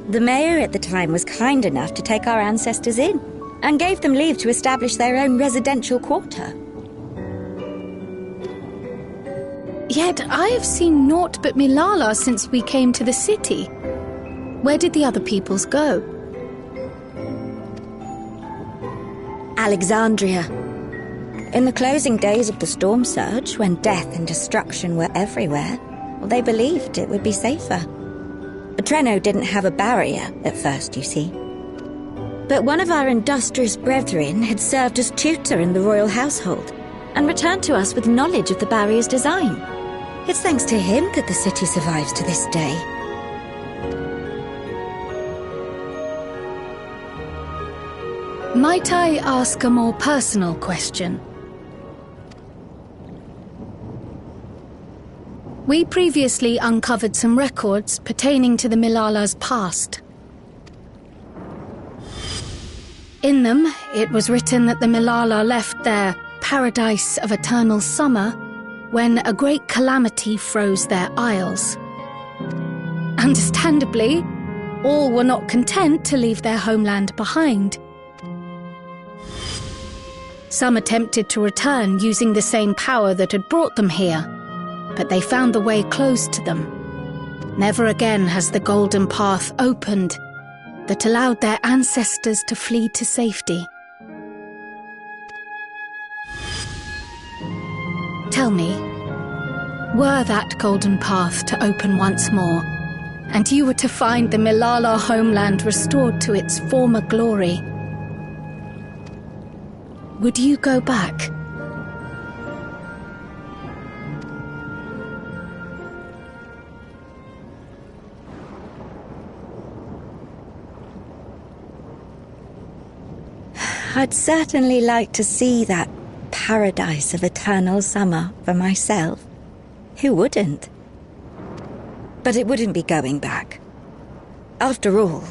The mayor at the time was kind enough to take our ancestors in, and gave them leave to establish their own residential quarter. Yet I have seen naught but Milala since we came to the city. Where did the other peoples go? Alexandria. In the closing days of the storm surge, when death and destruction were everywhere, they believed it would be safer. But Treno didn't have a barrier at first, you see. But one of our industrious brethren had served as tutor in the royal household, and returned to us with knowledge of the barrier's design. It's thanks to him that the city survives to this day. Might I ask a more personal question? We previously uncovered some records pertaining to the Milala's past. In them, it was written that the Milala left their paradise of eternal summer when a great calamity froze their isles. Understandably, all were not content to leave their homeland behind. Some attempted to return using the same power that had brought them here, but they found the way closed to them. Never again has the golden path opened that allowed their ancestors to flee to safety. Tell me, were that golden path to open once more, and you were to find the Milala homeland restored to its former glory, would you go back? I'd certainly like to see that paradise of eternal summer for myself. Who wouldn't? But it wouldn't be going back. After all,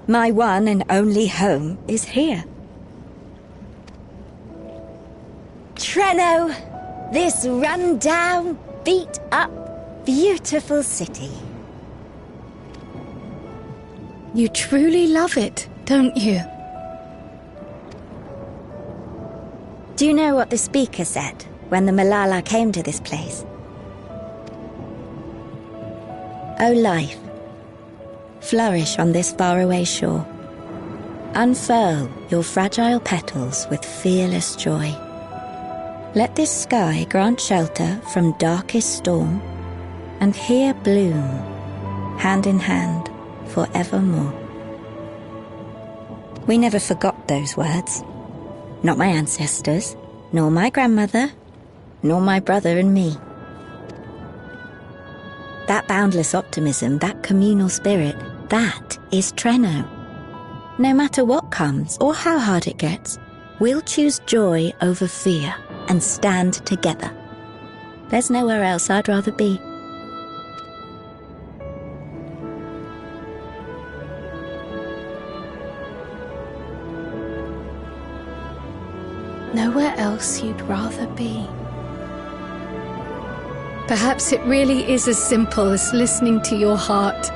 my one and only home is here. Treno, this run-down, beat-up, beautiful city. You truly love it, don't you? Do you know what the speaker said when the Milala came to this place? O life, flourish on this faraway shore. Unfurl your fragile petals with fearless joy. Let this sky grant shelter from darkest storm, and here bloom, hand in hand, forevermore. We never forgot those words. Not my ancestors, nor my grandmother, nor my brother and me. That boundless optimism, that communal spirit, that is Treno. No matter what comes or how hard it gets, we'll choose joy over fear and stand together. There's nowhere else I'd rather be. Nowhere else you'd rather be. Perhaps it really is as simple as listening to your heart.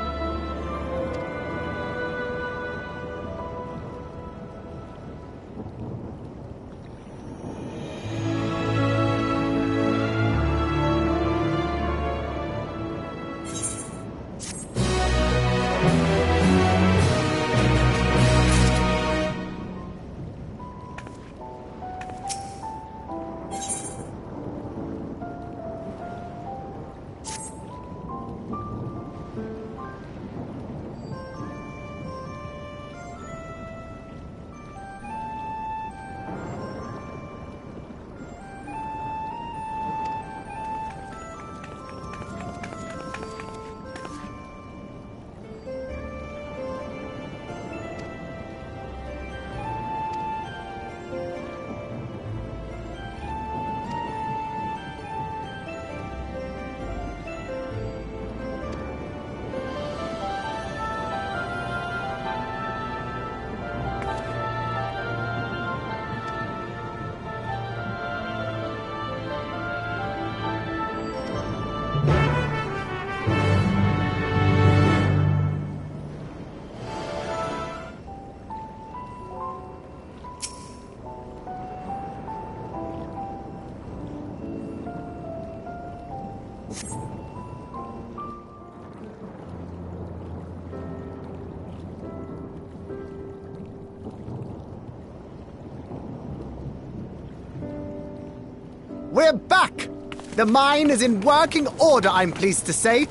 We're back! The mine is in working order, I'm pleased to say.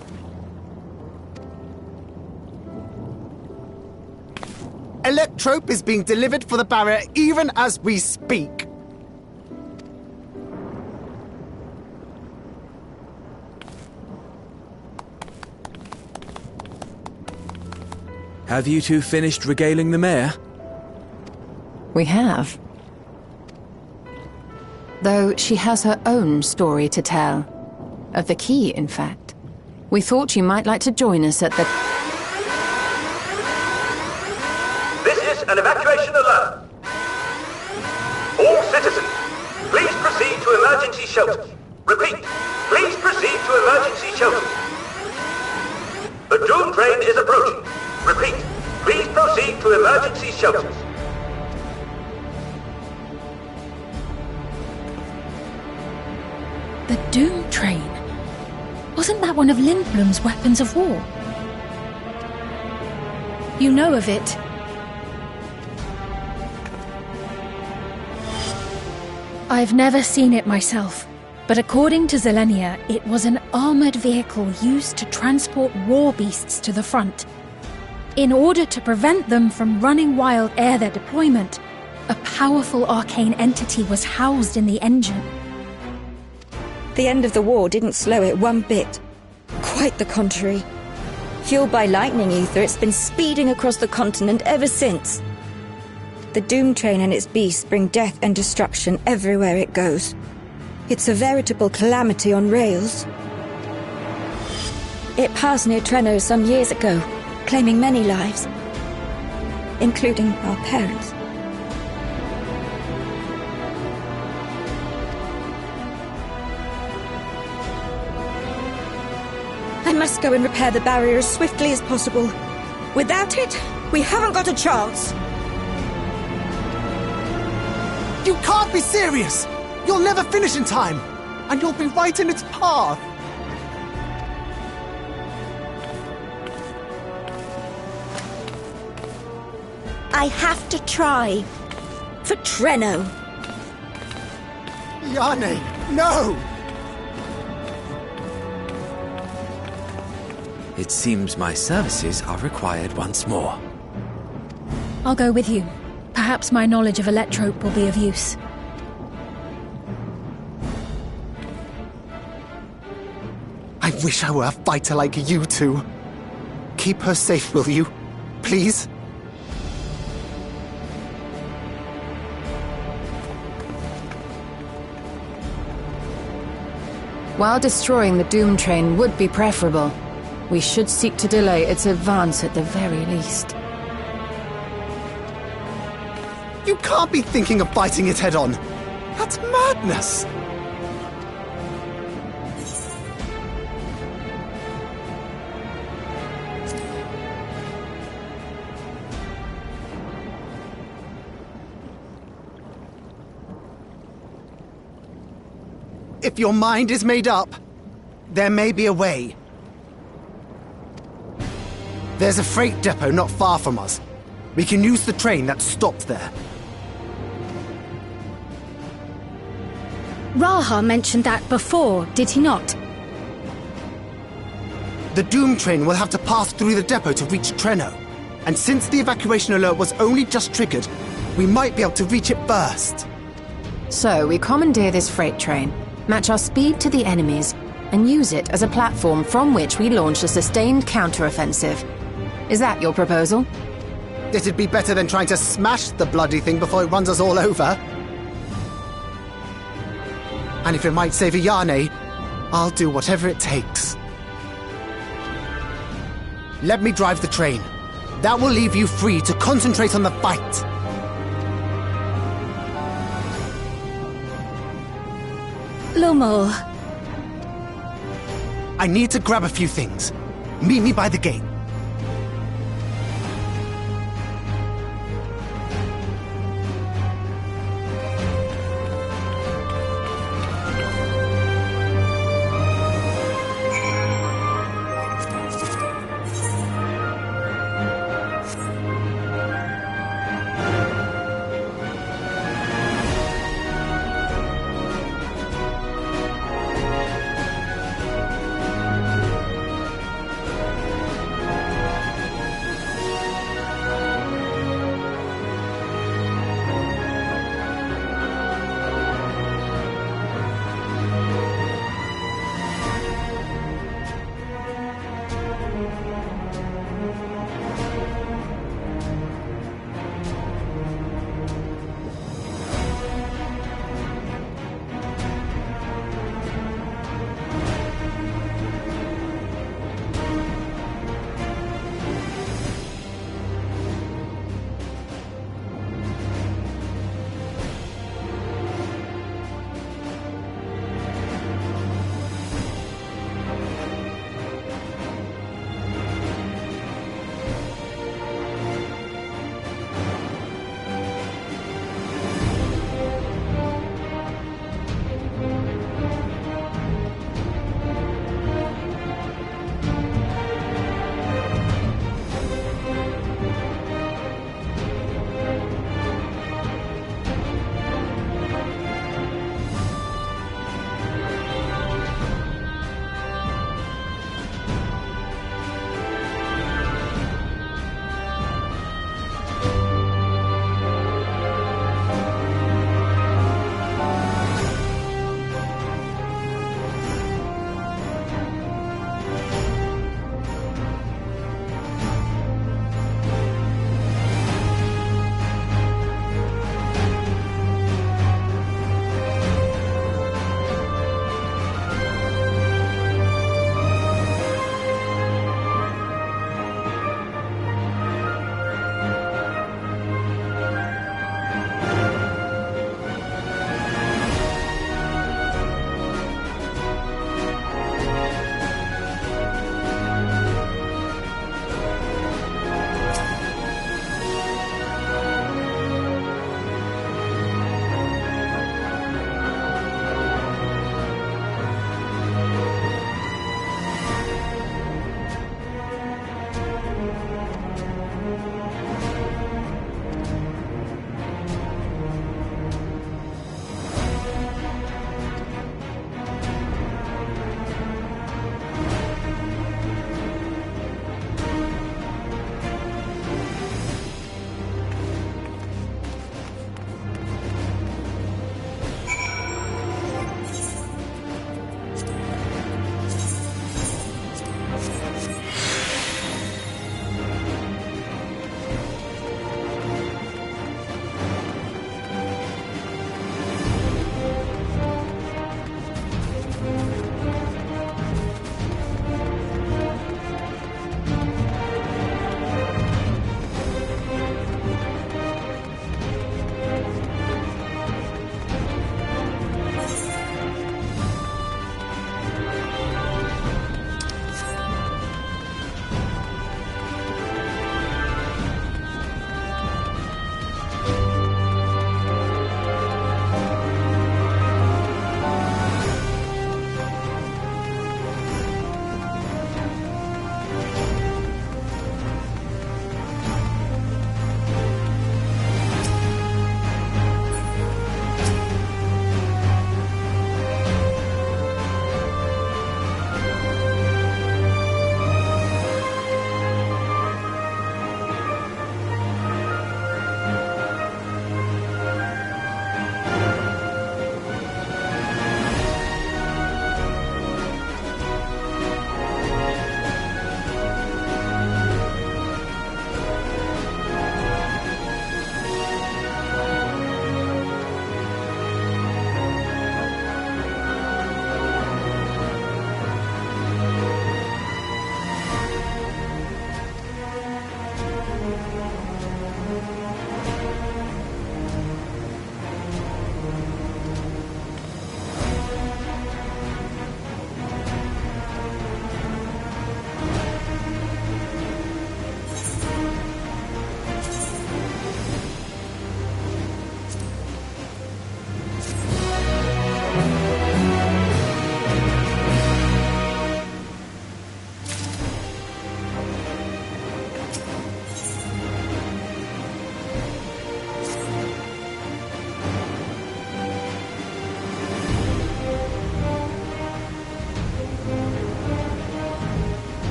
Electrope is being delivered for the barrier even as we speak. Have you two finished regaling the mayor? We have. Though she has her own story to tell. Of the key, in fact. We thought you might like to join us at the... This is an evacuation alert. All citizens, please proceed to emergency shelters. Repeat, please proceed to emergency shelters. The Doom train is approaching. Repeat, please proceed to emergency shelters. The Doom train? Wasn't that one of Lindblom's weapons of war? You know of it. I've never seen it myself, but according to Zelenia, it was an armored vehicle used to transport war beasts to the front. In order to prevent them from running wild ere their deployment, a powerful arcane entity was housed in the engine. The end of the war didn't slow it one bit. Quite the contrary. Fueled by lightning ether, it's been speeding across the continent ever since. The Doom train and its beasts bring death and destruction everywhere it goes. It's a veritable calamity on rails. It passed near Treno some years ago, claiming many lives, including our parents. I must go and repair the barrier as swiftly as possible. Without it, we haven't got a chance. You can't be serious! You'll never finish in time! And you'll be right in its path! I have to try. For Treno. Yane, no! It seems my services are required once more. I'll go with you. Perhaps my knowledge of Electrope will be of use. I wish I were a fighter like you two. Keep her safe, will you? Please? While destroying the Doom train would be preferable, we should seek to delay its advance at the very least. You can't be thinking of fighting it head-on. That's madness! If your mind is made up, there may be a way. There's a freight depot not far from us. We can use the train that's stopped there. Raha mentioned that before, did he not? The Doom train will have to pass through the depot to reach Treno. And since the evacuation alert was only just triggered, we might be able to reach it first. So we commandeer this freight train, match our speed to the enemy's, and use it as a platform from which we launch a sustained counter-offensive. Is that your proposal? It'd be better than trying to smash the bloody thing before it runs us all over. And if it might save Yane, I'll do whatever it takes. Let me drive the train. That will leave you free to concentrate on the fight. Lumel. I need to grab a few things. Meet me by the gate.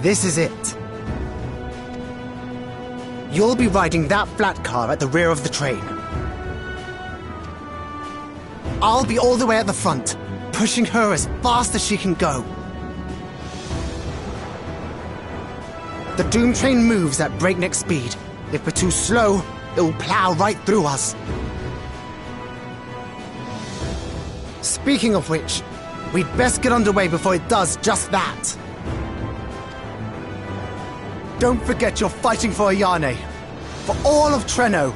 This is it. You'll be riding that flat car at the rear of the train. I'll be all the way at the front, pushing her as fast as she can go. The Doom train moves at breakneck speed. If we're too slow, it will plow right through us. Speaking of which, we'd best get underway before it does just that. Don't forget you're fighting for Ayane. For all of Treno.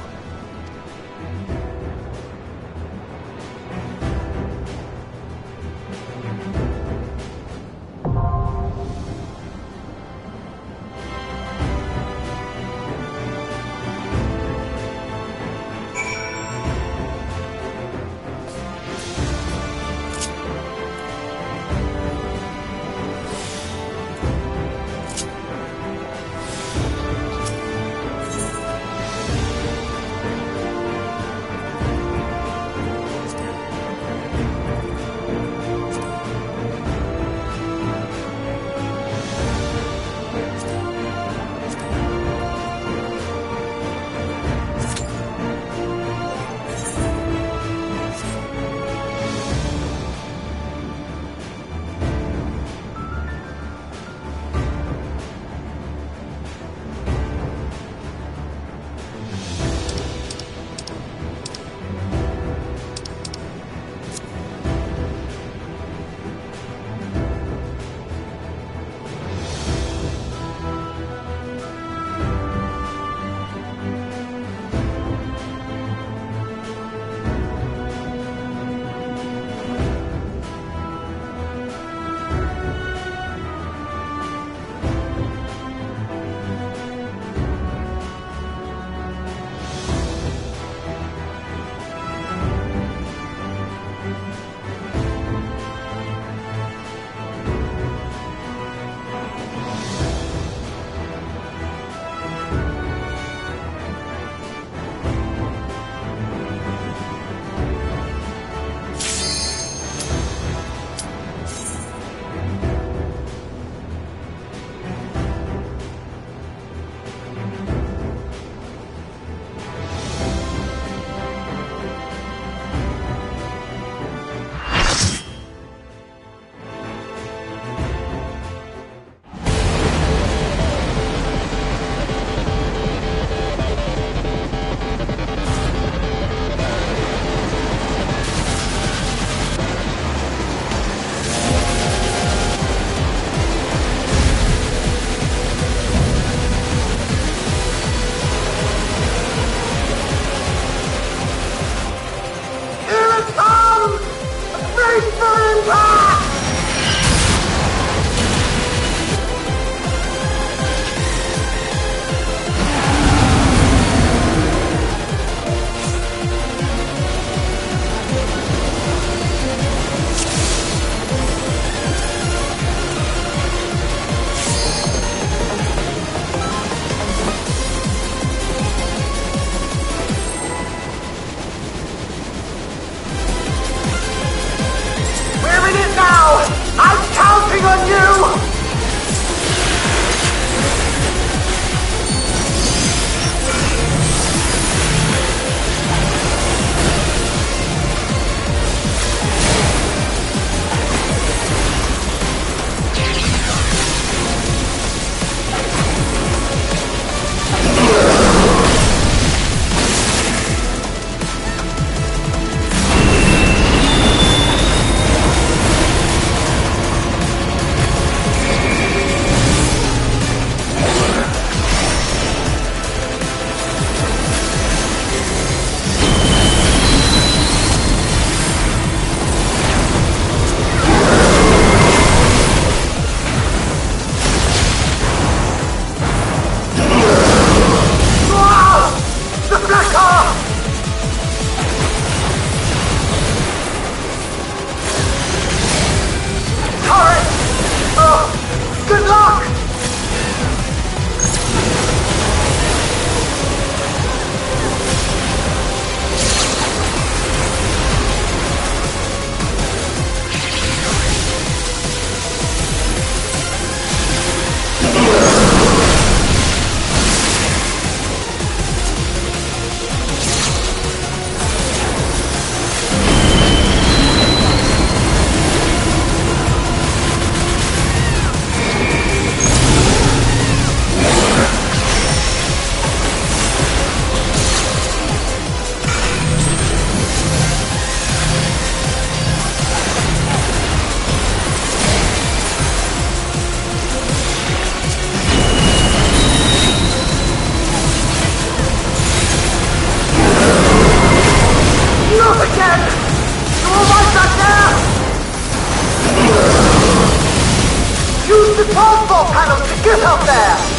Use the transport panels to get up there!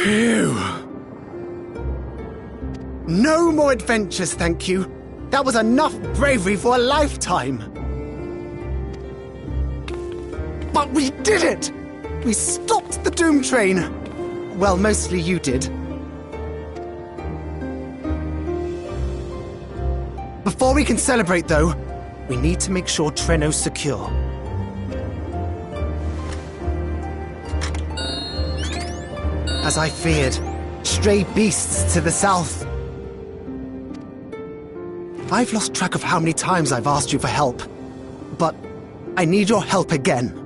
Phew. No more adventures, thank you. That was enough bravery for a lifetime. But we did it! We stopped the Doom Train. Well, mostly you did. Before we can celebrate, though, we need to make sure Treno's secure. As I feared, stray beasts to the south. I've lost track of how many times I've asked you for help, but I need your help again.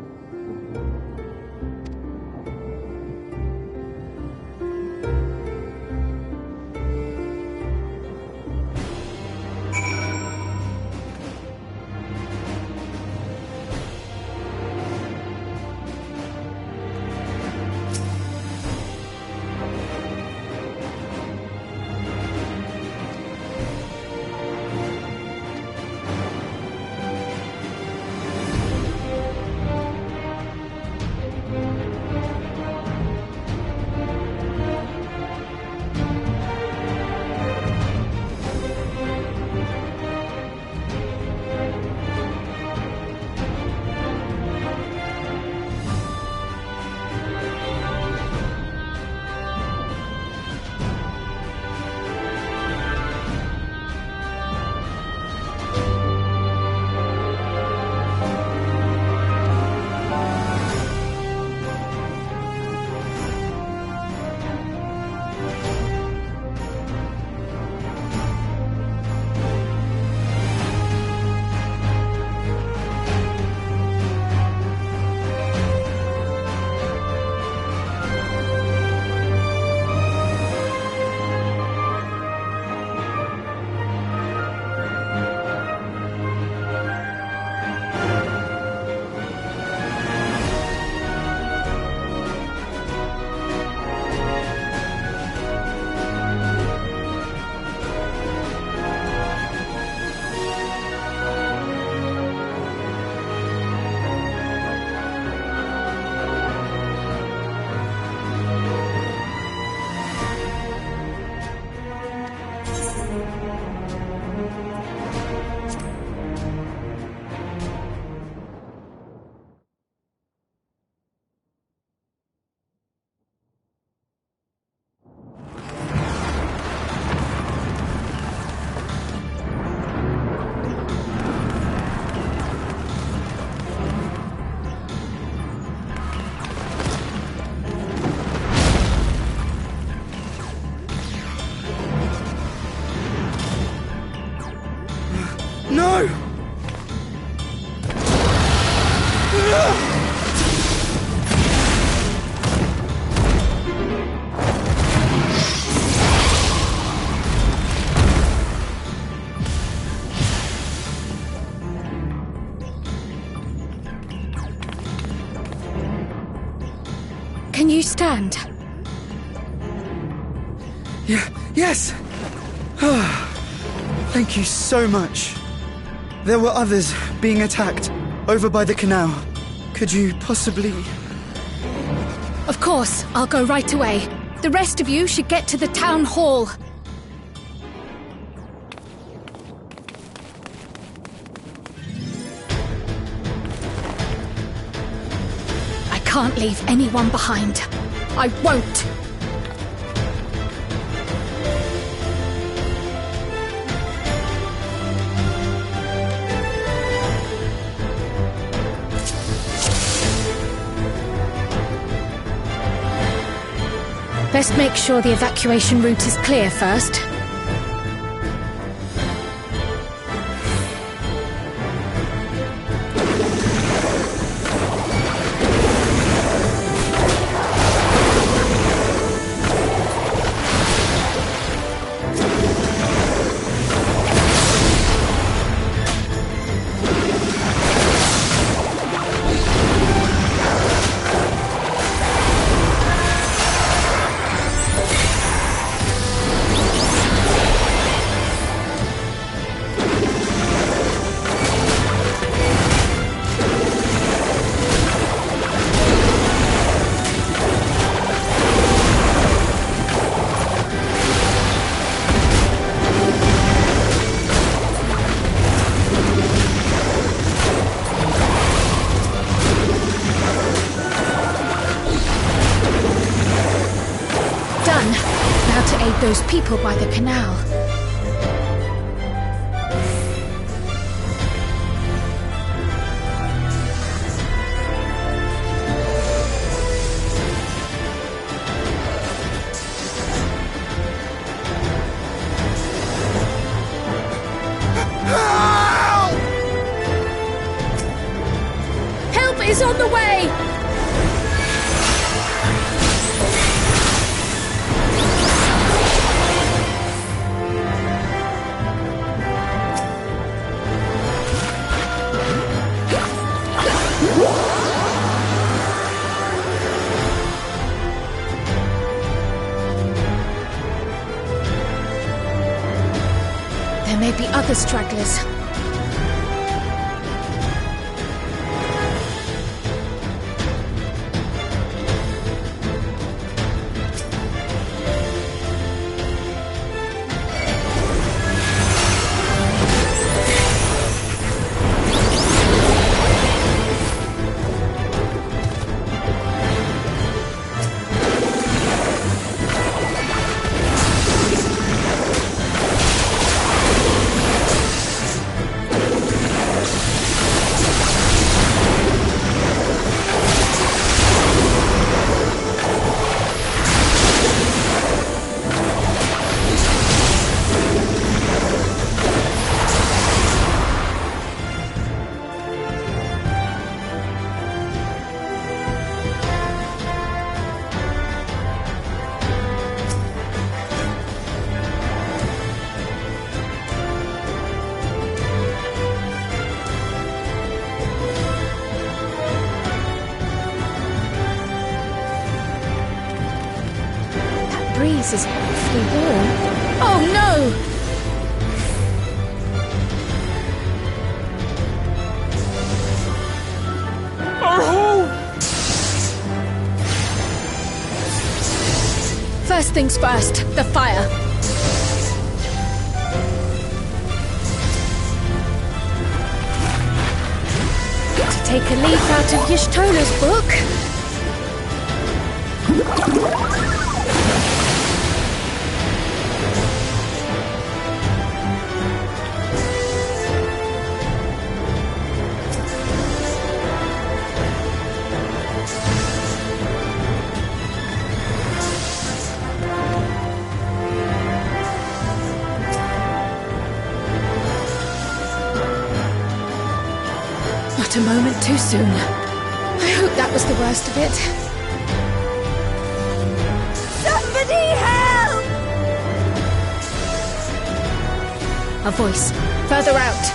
No! Can you stand? Yes! Thank you so much. There were others being attacked over by the canal. Could you possibly... Of course, I'll go right away. The rest of you should get to the town hall. I can't leave anyone behind. I won't! Best make sure the evacuation route is clear first. aid those people by the canal. Help is on the way! There may be other stragglers. Breeze is awfully warm. Oh no! Our home! First things first, the fire. To take a leaf out of Y'shtola's book. Not a moment too soon. I hope that was the worst of it. Somebody help! A voice. Further out.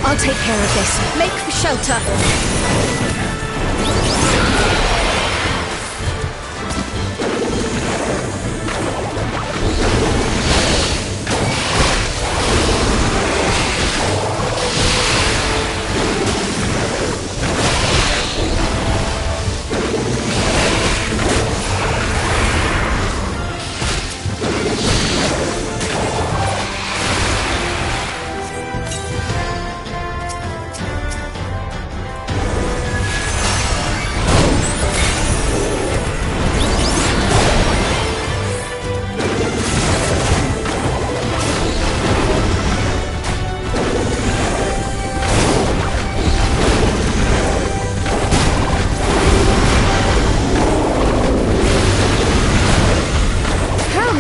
I'll take care of this. Make for shelter.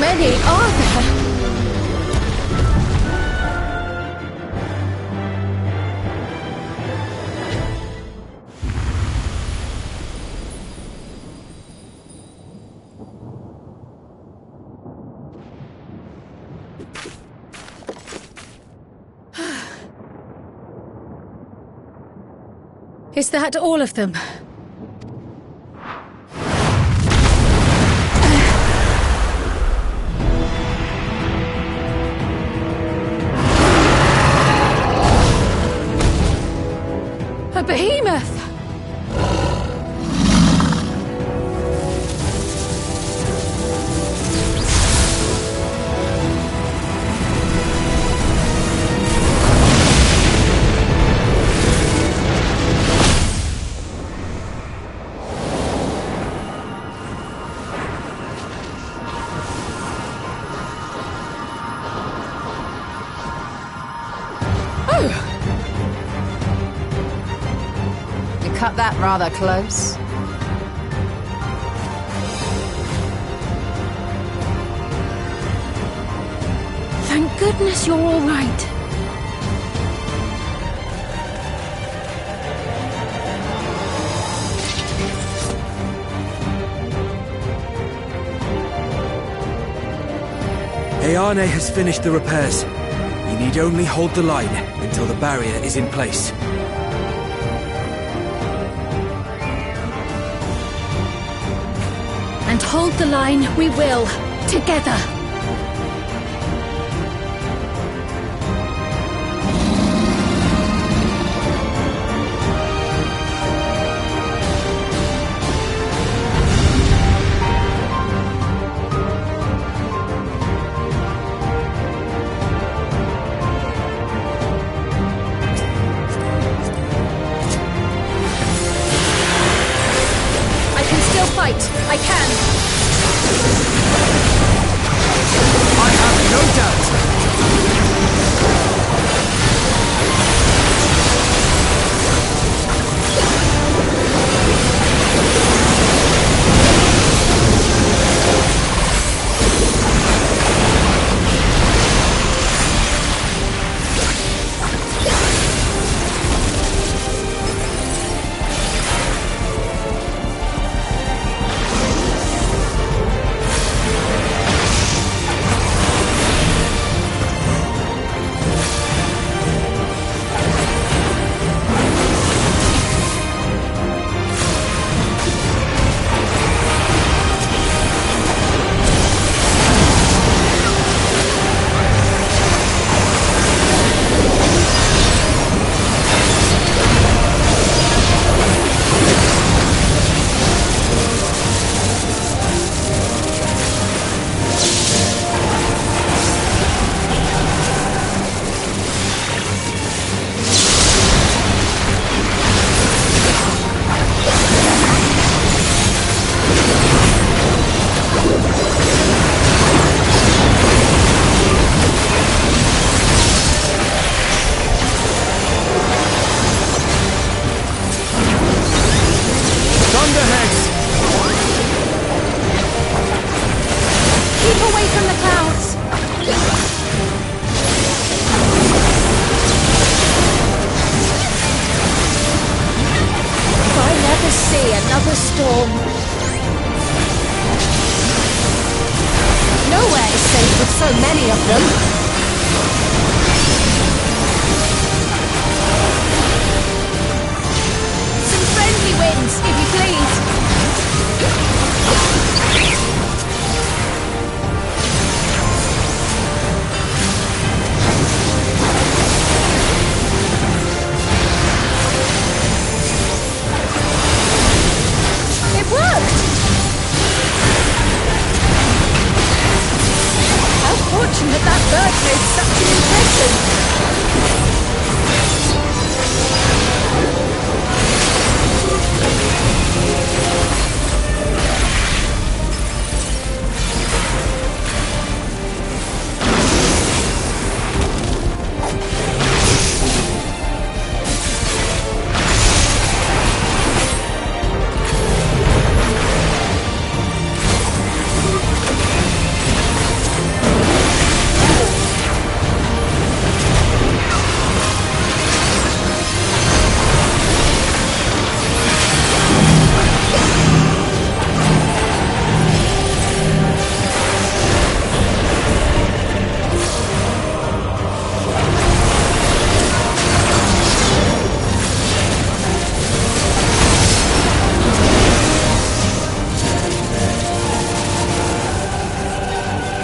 many are there? Is that all of them? A behemoth! cut that rather close. Thank goodness you're all right. Ayane has finished the repairs. You need only hold the line until the barrier is in place. And hold the line we will, together. I can. I have no doubt. Another storm. Nowhere is safe with so many of them. Some friendly winds, if you please. Fortunate that bird made such an impression.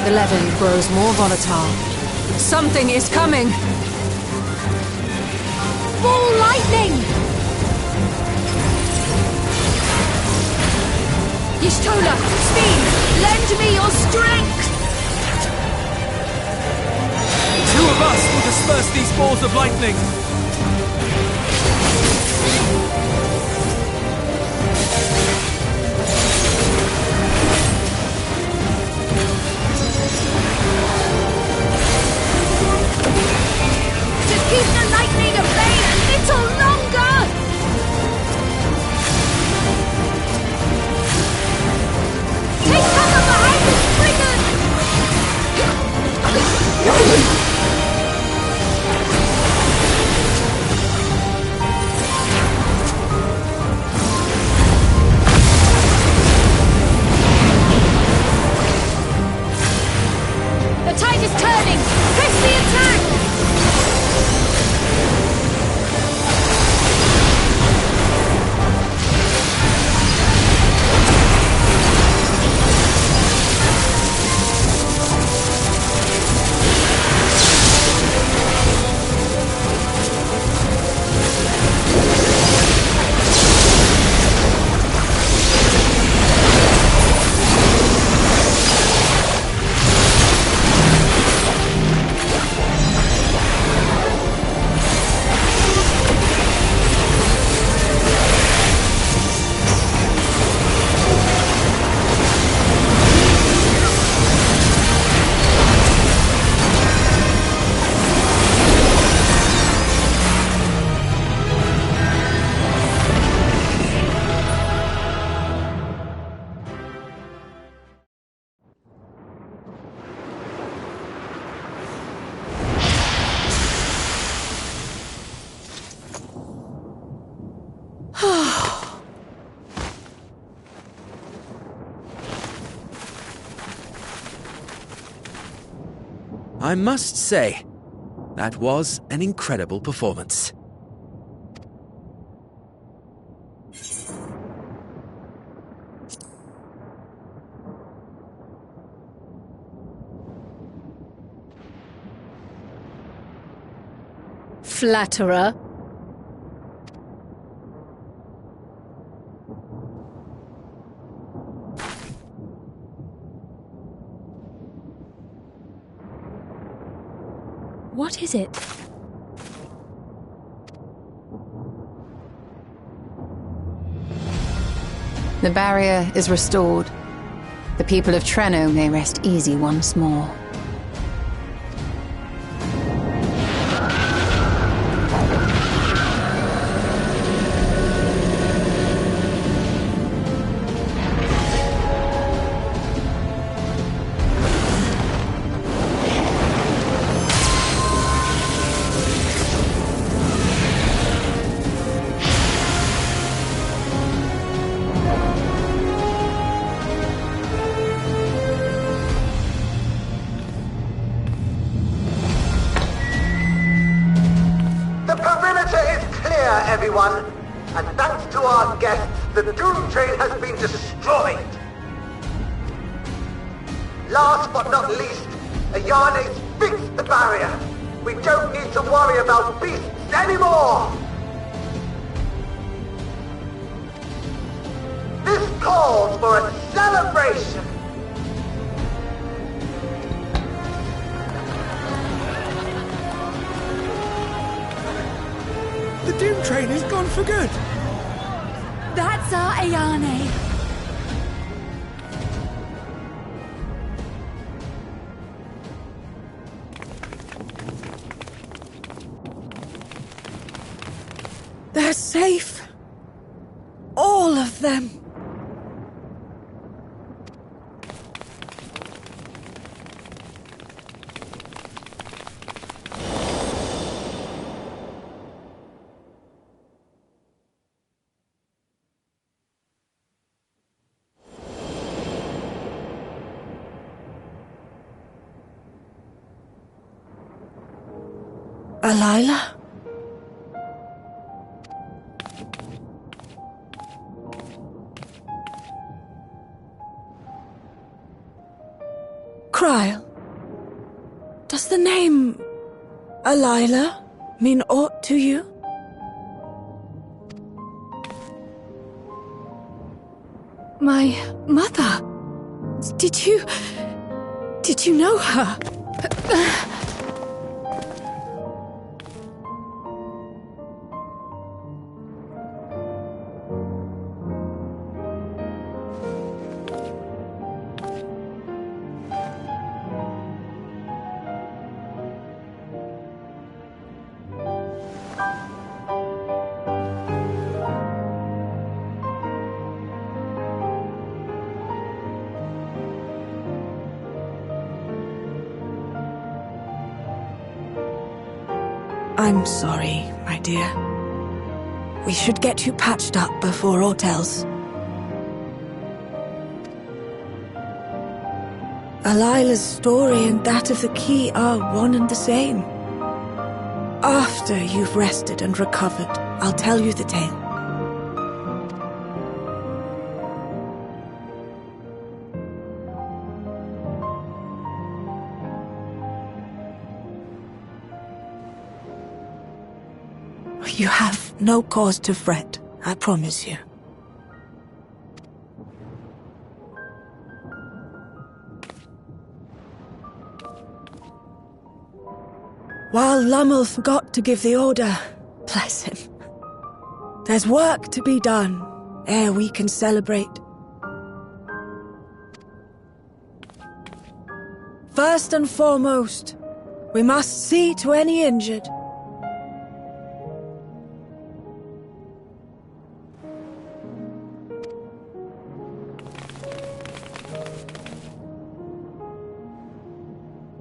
The levin grows more volatile. Something is coming! Ball lightning! Y'shtola, speed! Lend me your strength! Two of us will disperse these balls of lightning! Keep the lightning at bay a little longer! I must say, that was an incredible performance. Flatterer. What is it? The barrier is restored. The people of Treno may rest easy once more. Everyone, and thanks to our guests, the Dawntrail has been destroyed. Last but not least, Ayane's fixed the barrier. We don't need to worry about beasts anymore. This calls for a celebration. The Dawntrail is gone for good. That's our Ayane. They're safe. All of them. Alila? Kryl, does the name Alila mean aught to you? My mother? Did you know her? I'm sorry, my dear. We should get you patched up before aught else. Alila's story and that of the key are one and the same. After you've rested and recovered, I'll tell you the tale. You have no cause to fret, I promise you. While Lummel forgot to give the order, bless him, there's work to be done ere we can celebrate. First and foremost, we must see to any injured.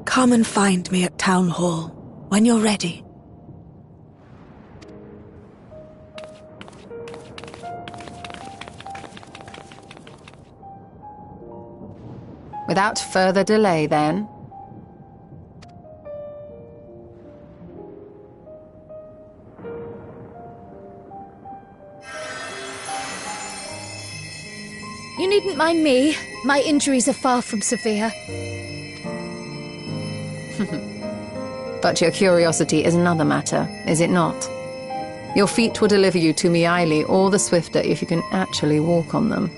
Come and find me at Town Hall when you're ready. Without further delay, then, You needn't mind me. My injuries are far from severe. But your curiosity is another matter, is it not? Your feet will deliver you to Miaili all the swifter if you can actually walk on them.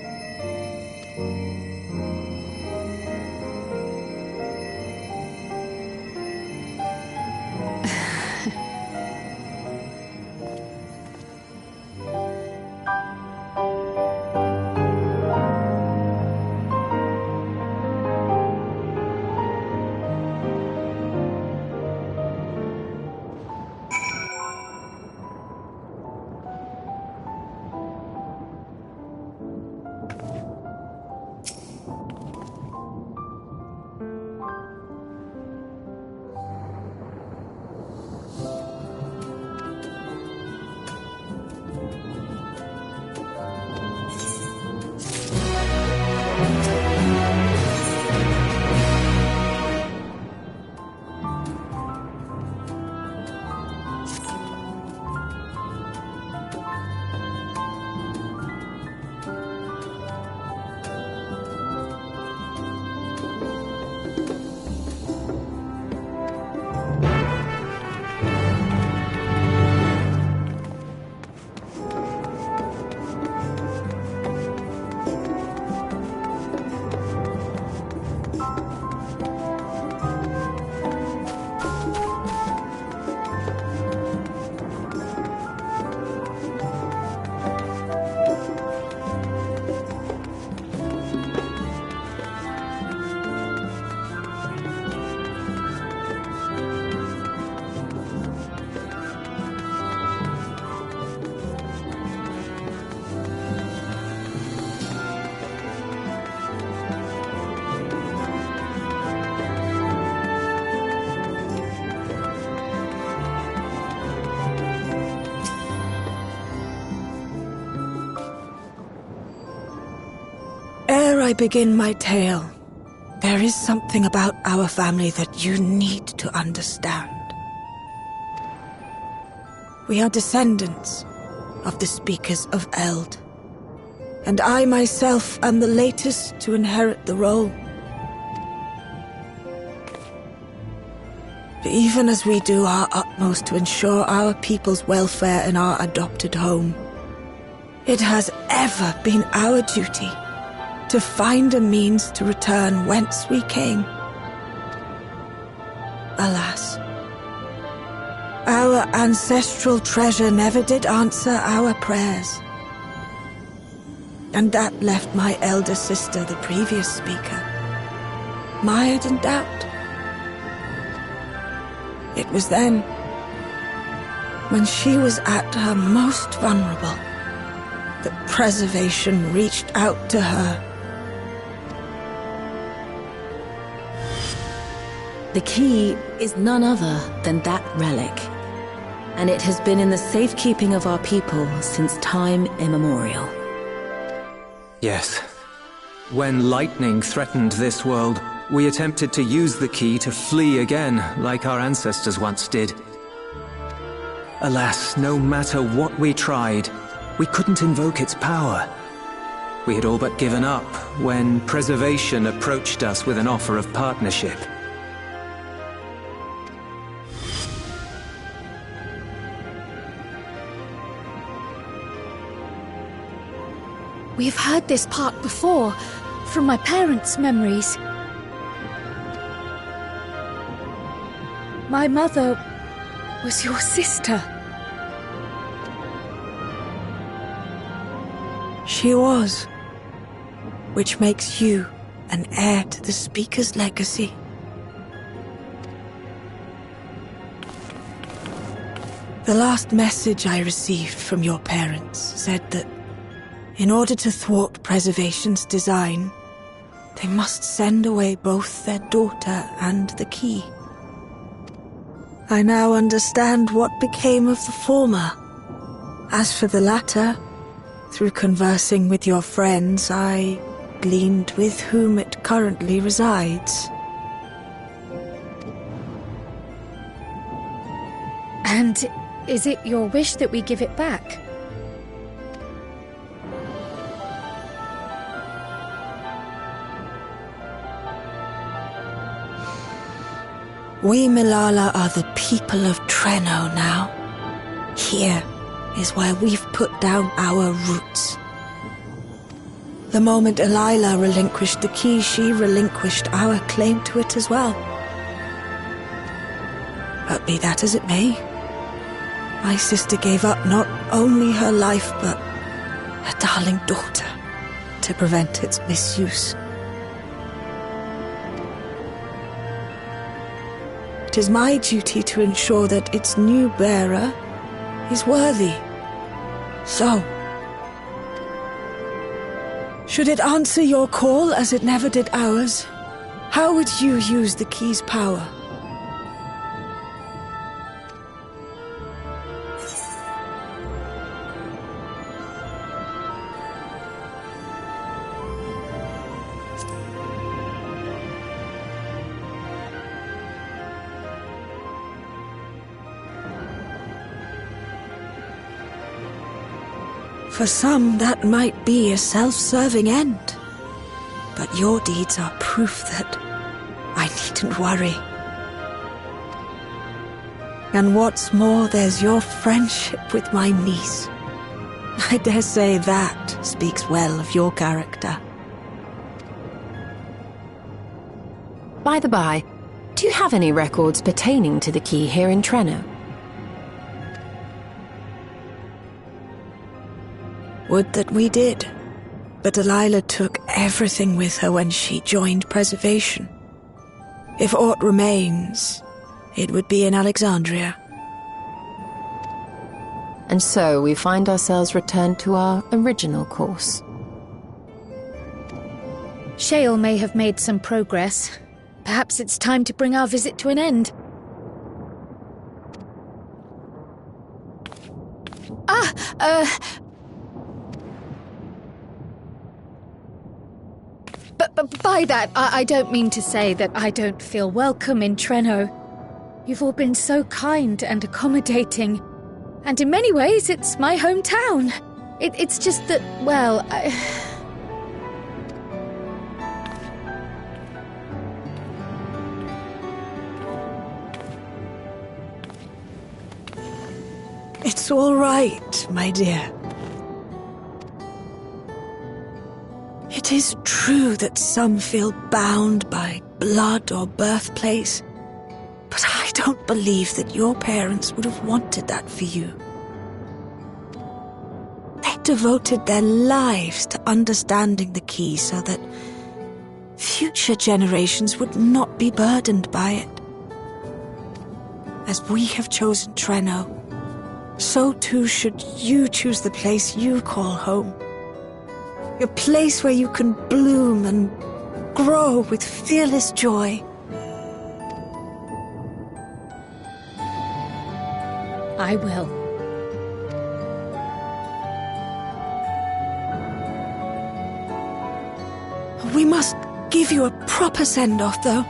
Ere I begin my tale, there is something about our family that you need to understand. We are descendants of the Speakers of Eld, and I myself am the latest to inherit the role. But even as we do our utmost to ensure our people's welfare in our adopted home, it has ever been our duty to find a means to return whence we came. Alas, our ancestral treasure never did answer our prayers. And that left my elder sister, the previous speaker, mired in doubt. It was then, when she was at her most vulnerable, that preservation reached out to her. The key is none other than that relic, and it has been in the safekeeping of our people since time immemorial. Yes. When lightning threatened this world, we attempted to use the key to flee again, like our ancestors once did. Alas, no matter what we tried, we couldn't invoke its power. We had all but given up when Preservation approached us with an offer of partnership. We've heard this part before, from my parents' memories. My mother was your sister. She was, which makes you an heir to the Speaker's legacy. The last message I received from your parents said that in order to thwart Preservation's design, they must send away both their daughter and the key. I now understand what became of the former. As for the latter, through conversing with your friends, I gleaned with whom it currently resides. And is it your wish that we give it back? We Milala are the people of Treno now. Here is where we've put down our roots. The moment Elila relinquished the key, she relinquished our claim to it as well. But be that as it may, my sister gave up not only her life, but her darling daughter, to prevent its misuse. It is my duty to ensure that its new bearer is worthy. So, should it answer your call as it never did ours, how would you use the key's power? For some, that might be a self-serving end. But your deeds are proof that I needn't worry. And what's more, there's your friendship with my niece. I dare say that speaks well of your character. By the by, do you have any records pertaining to the key here in Treno? Would that we did. But Delilah took everything with her when she joined Preservation. If aught remains, it would be in Alexandria. And so we find ourselves returned to our original course. Shale may have made some progress. Perhaps it's time to bring our visit to an end. But by that, I don't mean to say that I don't feel welcome in Treno. You've all been so kind and accommodating. And in many ways, it's my hometown. It's just that, well, It's all right, my dear. It is true that some feel bound by blood or birthplace, but I don't believe that your parents would have wanted that for you. They devoted their lives to understanding the key so that future generations would not be burdened by it. As we have chosen Treno, so too should you choose the place you call home. A place where you can bloom and grow with fearless joy. I will. We must give you a proper send-off, though.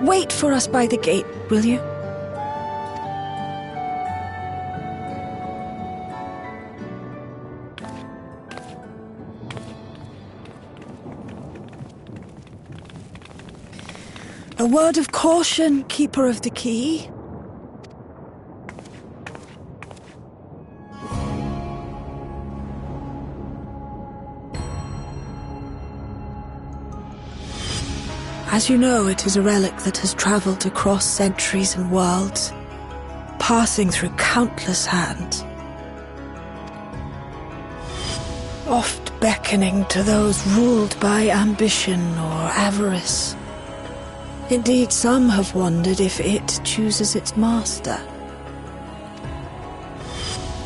Wait for us by the gate, will you? A word of caution, Keeper of the Key. As you know, it is a relic that has traveled across centuries and worlds, passing through countless hands. Oft beckoning to those ruled by ambition or avarice. Indeed, some have wondered if it chooses its master.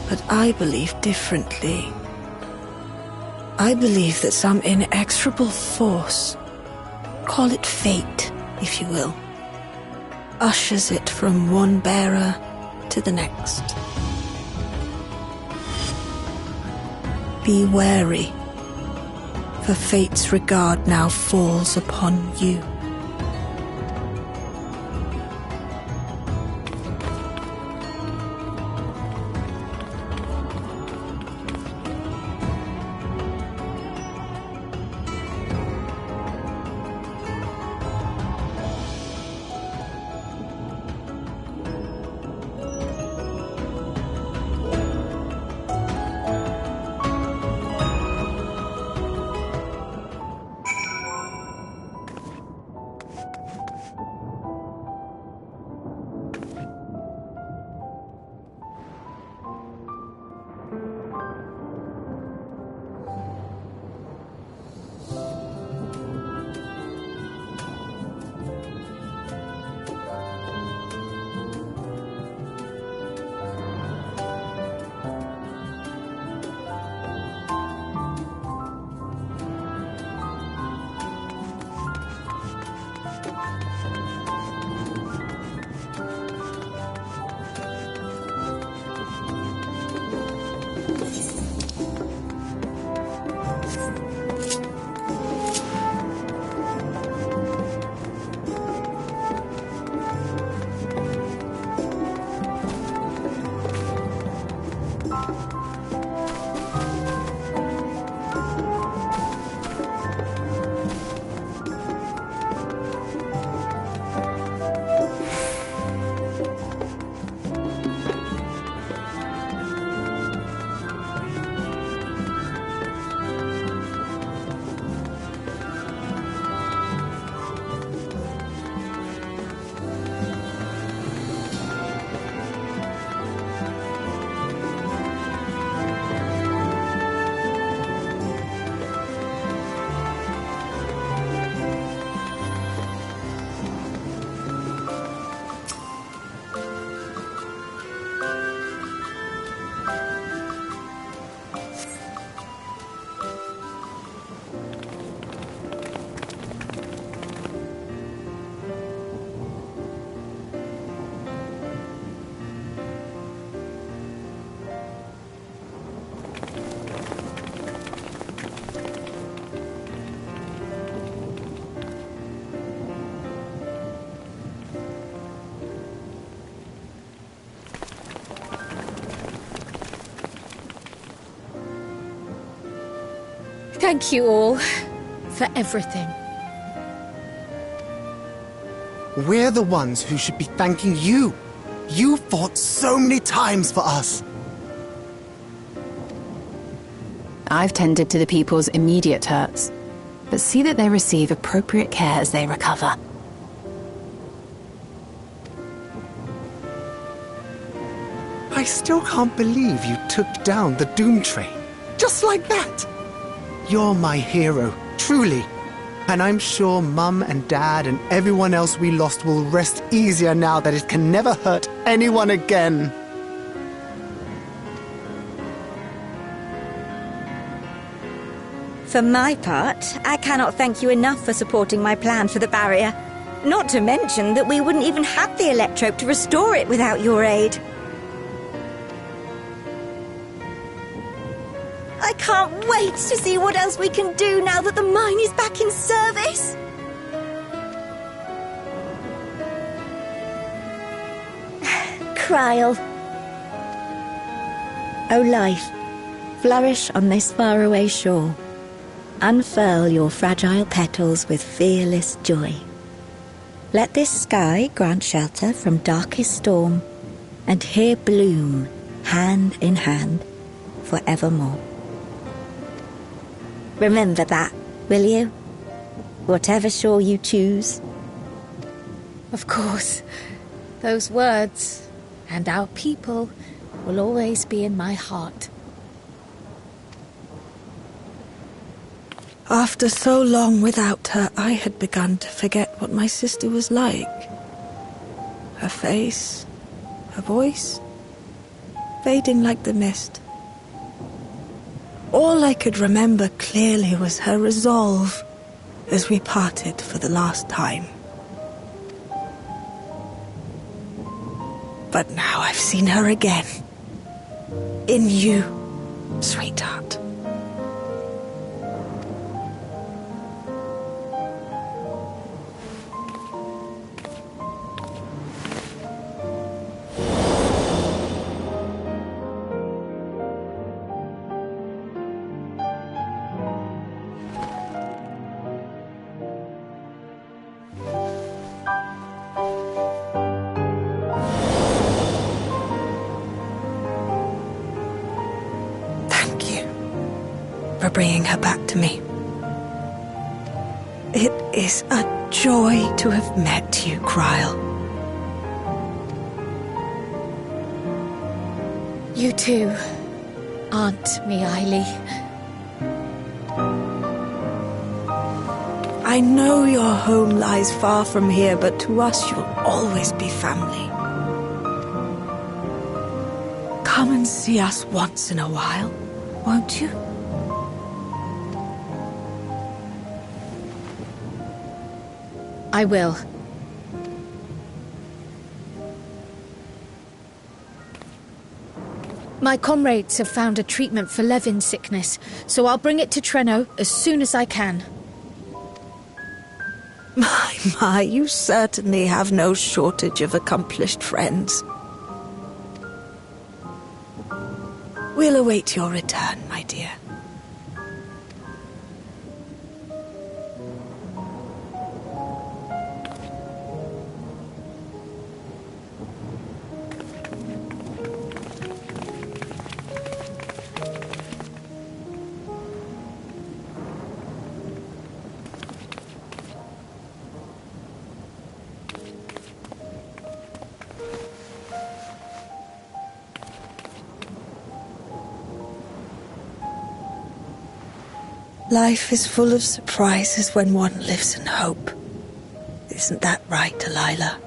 But I believe differently. I believe that some inexorable force, call it fate, if you will, ushers it from one bearer to the next. Be wary, for fate's regard now falls upon you. Thank you all for everything. We're the ones who should be thanking you. You fought so many times for us. I've tended to the people's immediate hurts, but see that they receive appropriate care as they recover. I still can't believe you took down the Dawntrail. Just like that. You're my hero, truly. And I'm sure Mum and Dad and everyone else we lost will rest easier now that it can never hurt anyone again. For my part, I cannot thank you enough for supporting my plan for the barrier. Not to mention that we wouldn't even have the electrope to restore it without your aid. I can't wait to see what else we can do now that the mine is back in service. Kryl. O life, flourish on this faraway shore. Unfurl your fragile petals with fearless joy. Let this sky grant shelter from darkest storm, and here bloom, hand in hand, forevermore. Remember that, will you? Whatever shore you choose. Of course. Those words, and our people, will always be in my heart. After so long without her, I had begun to forget what my sister was like. Her face, her voice, fading like the mist. All I could remember clearly was her resolve as we parted for the last time. But now I've seen her again. In you, sweetheart. For bringing her back to me. It is a joy to have met you, Kryl. You too, Aunt Miaili. I know your home lies far from here, but to us you'll always be family. Come and see us once in a while, won't you? I will. My comrades have found a treatment for Levin's sickness, so I'll bring it to Treno as soon as I can. My, you certainly have no shortage of accomplished friends. We'll await your return, my dear. Life is full of surprises when one lives in hope. Isn't that right, Delilah?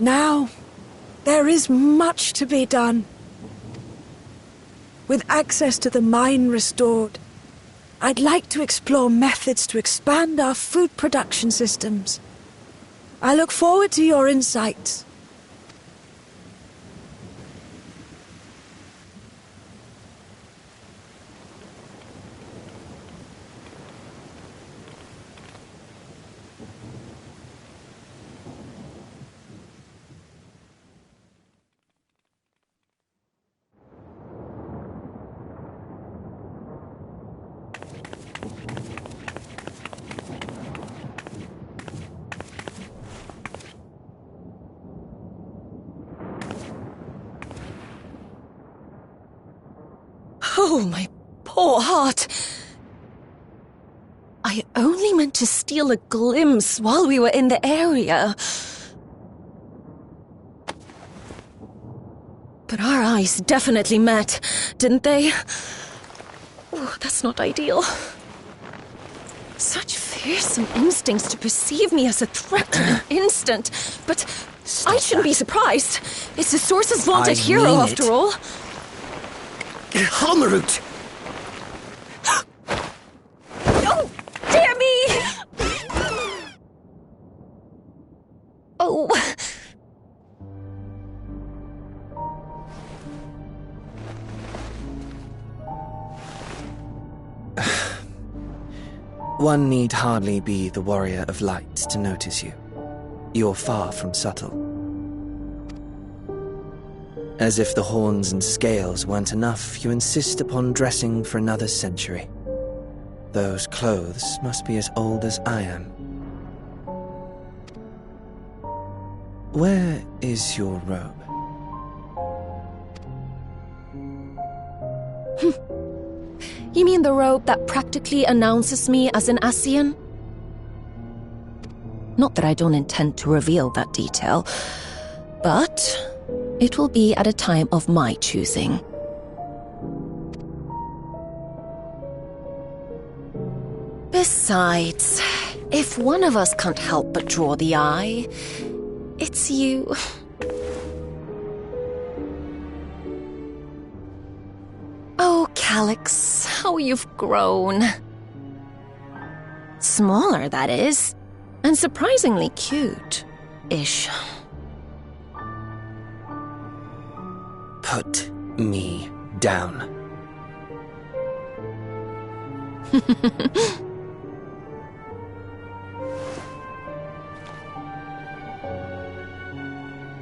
Now, there is much to be done. With access to the mine restored, I'd like to explore methods to expand our food production systems. I look forward to your insights. Oh, my poor heart. I only meant to steal a glimpse while we were in the area. But our eyes definitely met, didn't they? Oh, that's not ideal. Such fearsome instincts to perceive me as a threat in an instant. But I shouldn't be surprised. It's the Source's vaunted hero, after all. Halmarut! Oh, dear me! Oh. One need hardly be the warrior of light to notice you. You're far from subtle. As if the horns and scales weren't enough, you insist upon dressing for another century. Those clothes must be as old as I am. Where is your robe? You mean the robe that practically announces me as an Ascian? Not that I don't intend to reveal that detail, but it will be at a time of my choosing. Besides, if one of us can't help but draw the eye, it's you. Oh, Calyx, how you've grown. Smaller, that is, and surprisingly cute-ish. Put me down.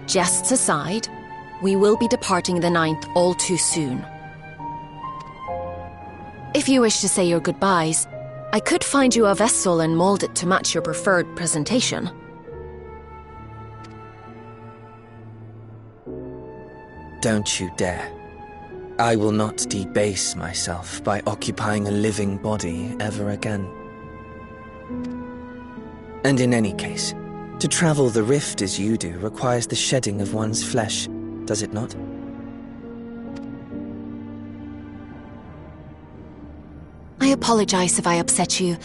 Jests aside, we will be departing the 9th all too soon. If you wish to say your goodbyes, I could find you a vessel and mold it to match your preferred presentation. Don't you dare. I will not debase myself by occupying a living body ever again. And in any case, to travel the rift as you do requires the shedding of one's flesh, does it not? I apologize if I upset you.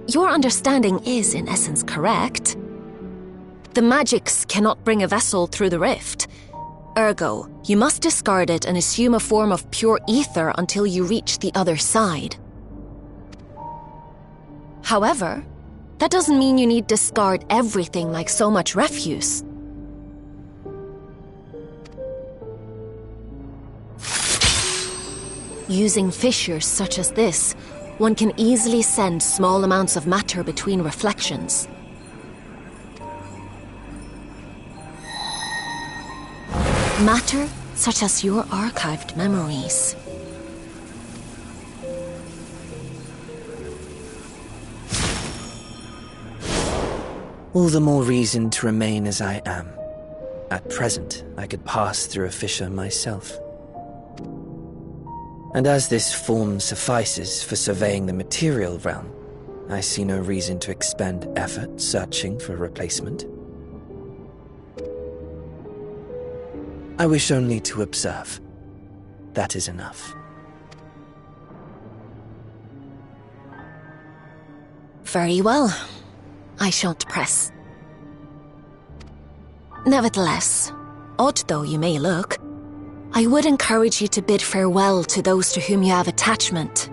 Your understanding is, in essence, correct. The magics cannot bring a vessel through the rift. Ergo, you must discard it and assume a form of pure ether until you reach the other side. However, that doesn't mean you need discard everything like so much refuse. Using fissures such as this, one can easily send small amounts of matter between reflections. Matter such as your archived memories. All the more reason to remain as I am. At present, I could pass through a fissure myself. And as this form suffices for surveying the material realm, I see no reason to expend effort searching for a replacement. I wish only to observe. That is enough. Very well. I shan't press. Nevertheless, odd though you may look, I would encourage you to bid farewell to those to whom you have attachment.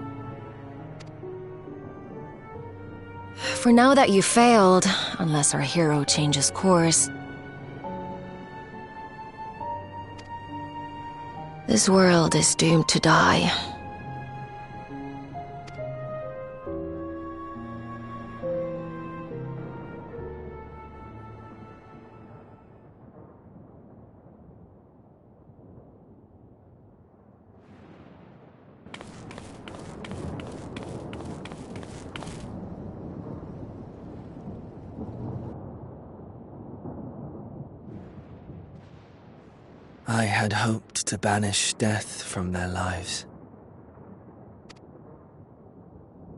For now that you've failed, unless our hero changes course, this world is doomed to die. I had hoped to banish death from their lives.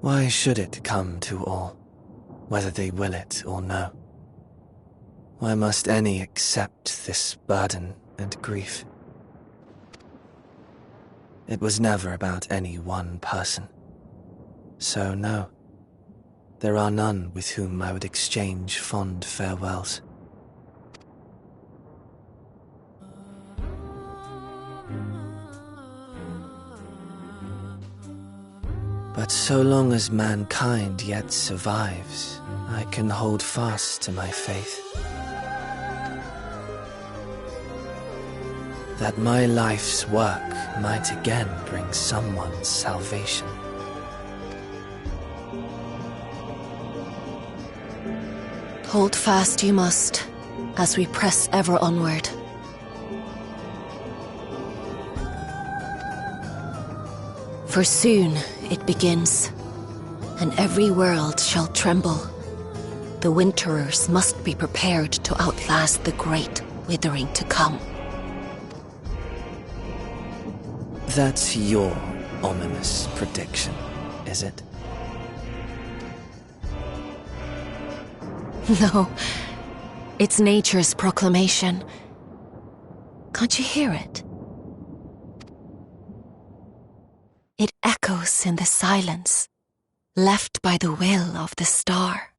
Why should it come to all, whether they will it or no? Why must any accept this burden and grief? It was never about any one person. So no, there are none with whom I would exchange fond farewells. But so long as mankind yet survives, I can hold fast to my faith. That my life's work might again bring someone's salvation. Hold fast you must, as we press ever onward. For soon it begins, and every world shall tremble. The winterers must be prepared to outlast the great withering to come. That's your ominous prediction, is it? No, it's nature's proclamation. Can't you hear it? It echoes in the silence, left by the will of the star.